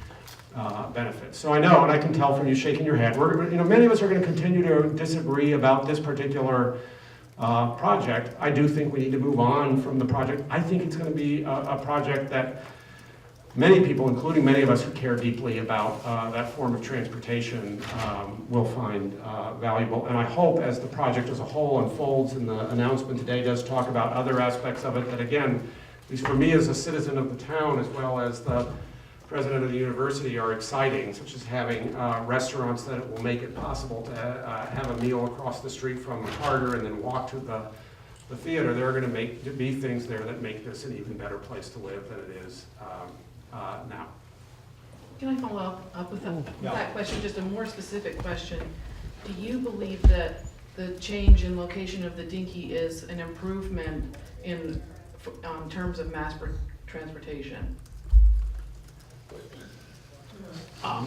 benefits. So I know, and I can tell from you shaking your head, many of us are going to continue to disagree about this particular project. I do think we need to move on from the project. I think it's going to be a project that many people, including many of us who care deeply about that form of transportation, will find valuable. And I hope, as the project as a whole unfolds, and the announcement today does talk about other aspects of it, that again, at least for me as a citizen of the town, as well as the president of the university, are exciting, such as having restaurants that will make it possible to have a meal across the street from Carter and then walk to the theater. There are going to be things there that make this an even better place to live than it is now. Can I follow up with Yeah. that question, just a more specific question? Do you believe that the change in location of the Dinky is an improvement in terms of mass transportation? I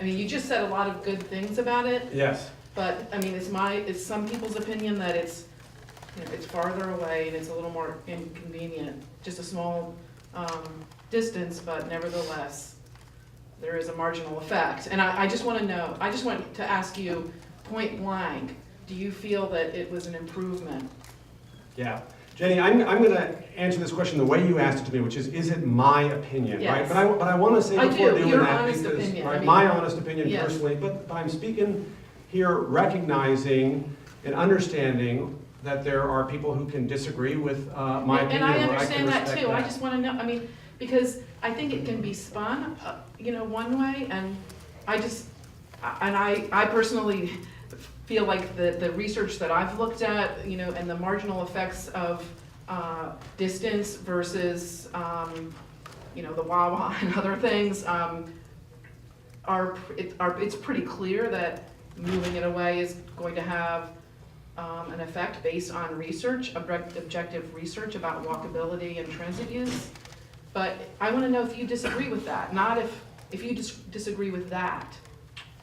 mean, you just said a lot of good things about it. Yes. But, I mean, it's some people's opinion that it's farther away and it's a little more inconvenient, just a small distance, but nevertheless, there is a marginal effect. And I just want to know, I just want to ask you point blank, do you feel that it was an improvement? Yeah. Jenny, I'm going to answer this question the way you asked it to me, which is it my opinion, Yes. right? But I want to say before doing your that, honest because, opinion. right, I mean, my honest opinion yes. personally, but I'm speaking here recognizing and understanding that there are people who can disagree with my opinion. And I can understand that respect too. I just want to know, I mean, because I think it can be spun, one way, and I personally feel like the research that I've looked at, and the marginal effects of distance versus, the Wawa and other things, it's pretty clear that moving it away is going to have an effect based on research, objective research about walkability and transit use. But I want to know if you disagree with that, not if you disagree with that.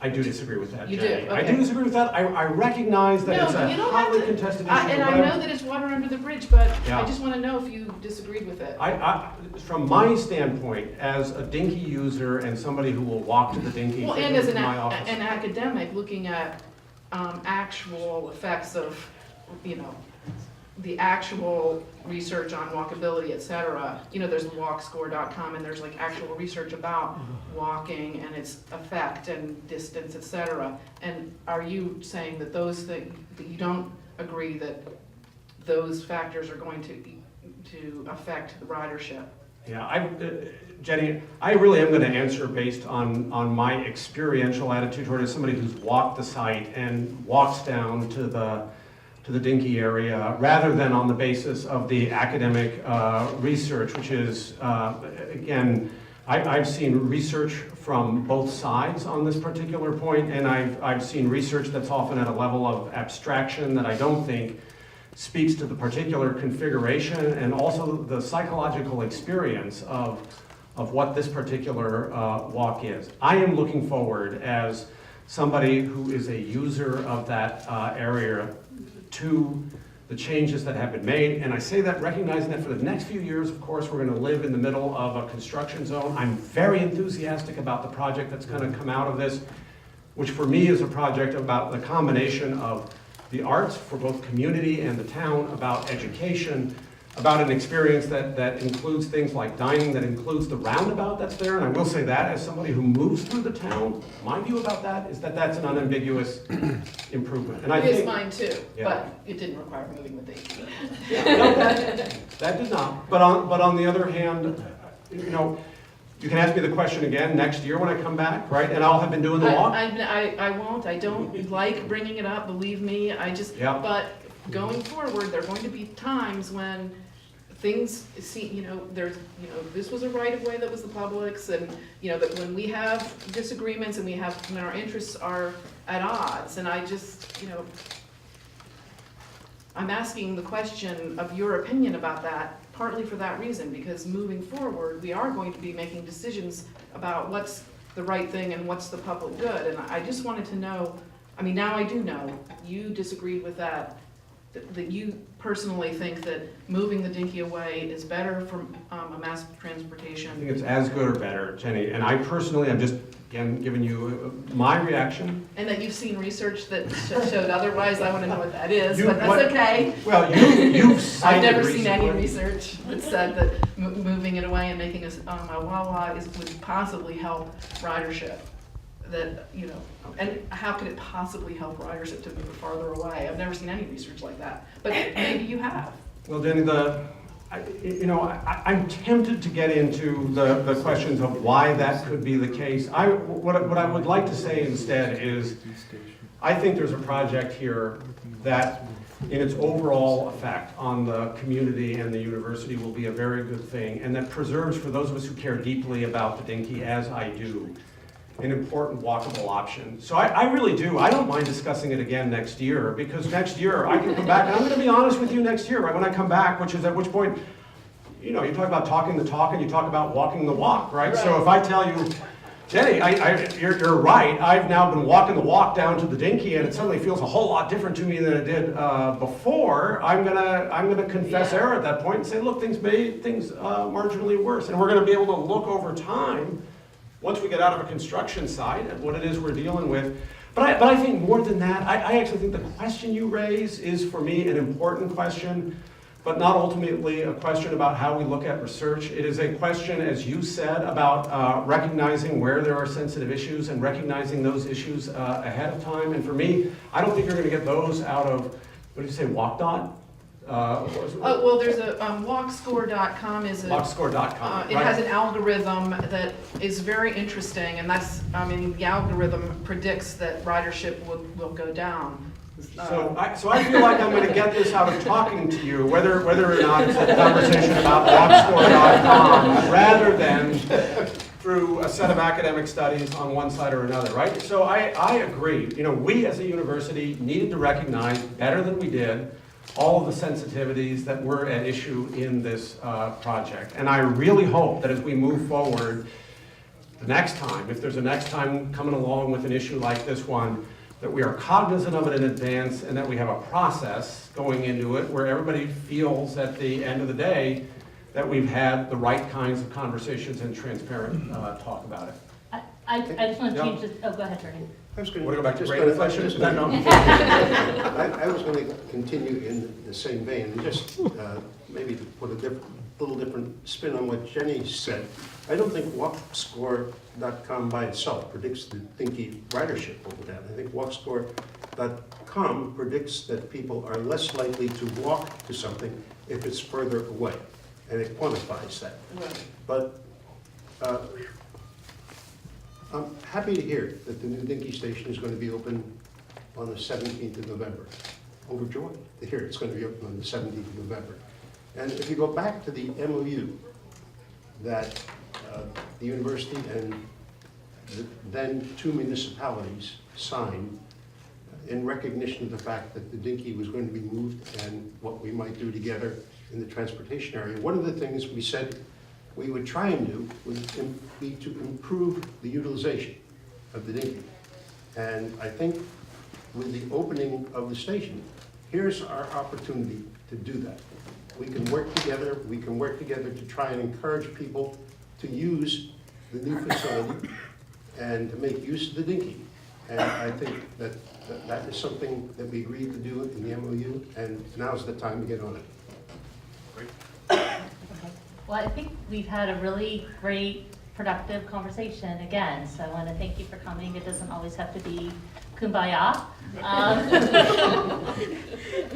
I do disagree with that, You Jenny. do? I Okay. do disagree with that. I recognize that it's a hotly contested issue. And but I know that it's water under the bridge, but Yeah. I just want to know if you disagreed with it. From my standpoint, as a Dinky user and somebody who will walk to the Dinky Well, and as to an my office. academic, looking at actual effects of, the actual research on walkability, et cetera. There's walkscore.com, and there's actual research about walking and its effect and distance, et cetera. And are you saying that those things, that you don't agree that those factors are going to affect the ridership? Yeah, Jenny, I really am going to answer based on my experiential attitude toward it as somebody who's walked the site and walks down to the Dinky area, rather than on the basis of the academic research, which is, again, I've seen research from both sides on this particular point, and I've seen research that's often at a level of abstraction that I don't think speaks to the particular configuration and also the psychological experience of what this particular walk is. I am looking forward, as somebody who is a user of that area, to the changes that have been made. And I say that recognizing that for the next few years, of course, we're going to live in the middle of a construction zone. I'm very enthusiastic about the project that's going to come out of this, which for me is a project about the combination of the arts for both community and the town, about education, about an experience that includes things like dining, that includes the roundabout that's there. And I will say that as somebody who moves through the town, my view about that is that that's an unambiguous improvement. And I It is think mine too, Yeah. but it didn't require moving the thing. no, that did not. But on the other hand, you know, you can ask me the question again next year when I come back, right? And I'll have been doing the walk. I won't, I don't like bringing it up, believe me, Yeah. but going forward, there are going to be times when things this was a right of way that was the public's, and, that when we have disagreements and when our interests are at odds, and I'm asking the question of your opinion about that, partly for that reason, because moving forward, we are going to be making decisions about what's the right thing and what's the public good, and I just wanted to know, now I do know, you disagreed with that you personally think that moving the Dinky away is better for mass transportation. I think it's as good or better, Jenny. And I personally, I'm just, again, giving you my reaction. And that you've seen research that showed otherwise. I want to know what that is, but that's what, okay. Well, you've cited I've never seen any recently. research that said that moving it away and making a Wawa would possibly help ridership. And how could it possibly help ridership to move it farther away? I've never seen any research like that, but maybe you have. Well, Jenny, I'm tempted to get into the questions of why that could be the case. What I would like to say instead is, I think there's a project here that, in its overall effect on the community and the university, will be a very good thing, and that preserves, for those of us who care deeply about the Dinky, as I do, an important walkable option. So I really do. I don't mind discussing it again next year, because next year I can come back, and I'm going to be honest with you next year, right when I come back, which is at which point, you talk about talking the talk and you talk about walking the walk, right? So if I tell you, Jenny, you're right, I've now been walking the walk down to the Dinky, and it suddenly feels a whole lot different to me than it did before, I'm gonna confess error at that point and say, look, things made things marginally worse, and we're gonna be able to look over time, once we get out of a construction site, at what it is we're dealing with. But I think more than that, I actually think the question you raise is, for me, an important question, but not ultimately a question about how we look at research. It is a question, as you said, about recognizing where there are sensitive issues and recognizing those issues ahead of time. And for me, I don't think you're going to get those out of, what did you say, WalkDot? Well, there's a walkscore.com is a walkscore.com. It has an algorithm that is very interesting, and that's the algorithm predicts that ridership will go down. So I feel like I'm going to get this out of talking to you, whether or not it's a conversation about walkscore.com, rather than through a set of academic studies on one side or another, right? So I agree. We as a university needed to recognize better than we did all of the sensitivities that were at issue in this project. And I really hope that as we move forward, the next time, if there's a next time coming along with an issue like this one, that we are cognizant of it in advance, and that we have a process going into it where everybody feels at the end of the day that we've had the right kinds of conversations and transparent talk about it. I just want to change this. Oh, go ahead, Bernie. I was going Want to go back to just great gonna- inflation? just No, gonna- no. I was going to continue in the same vein, and just maybe to put a little different spin on what Jenny said. I don't think walkscore.com by itself predicts the Dinky ridership over that. I think walkscore.com predicts that people are less likely to walk to something if it's further away, and it quantifies that. Right. But I'm happy to hear that the new Dinky station is going to be open on the 17th of November. Overjoyed to hear it's going to be open on the 17th of November. And if you go back to the MOU that the university and the then two municipalities signed in recognition of the fact that the Dinky was going to be moved and what we might do together in the transportation area, one of the things we said we would try and do would be to improve the utilization of the Dinky. And I think with the opening of the station, here's our opportunity to do that. We can work together to try and encourage people to use the new facility and to make use of the Dinky And I think that is something that we agreed to do in the MOU, and now's the time to get on it. Well, I think we've had a really great, productive conversation again, so I want to thank you for coming. It doesn't always have to be kumbaya.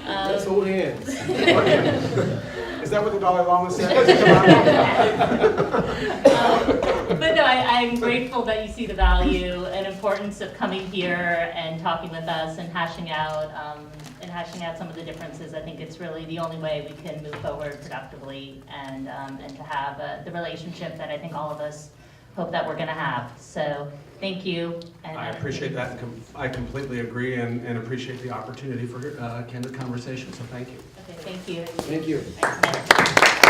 Let's hold hands. Is that what the Dalai Lama said? But no, I'm grateful that you see the value and importance of coming here and talking with us and hashing out some of the differences. I think it's really the only way we can move forward productively and to have the relationship that I think all of us hope that we're going to have. So thank you. And I appreciate that. I completely agree and appreciate the opportunity for candid conversation, so thank you. Okay, thank you. Thank you. Thanks.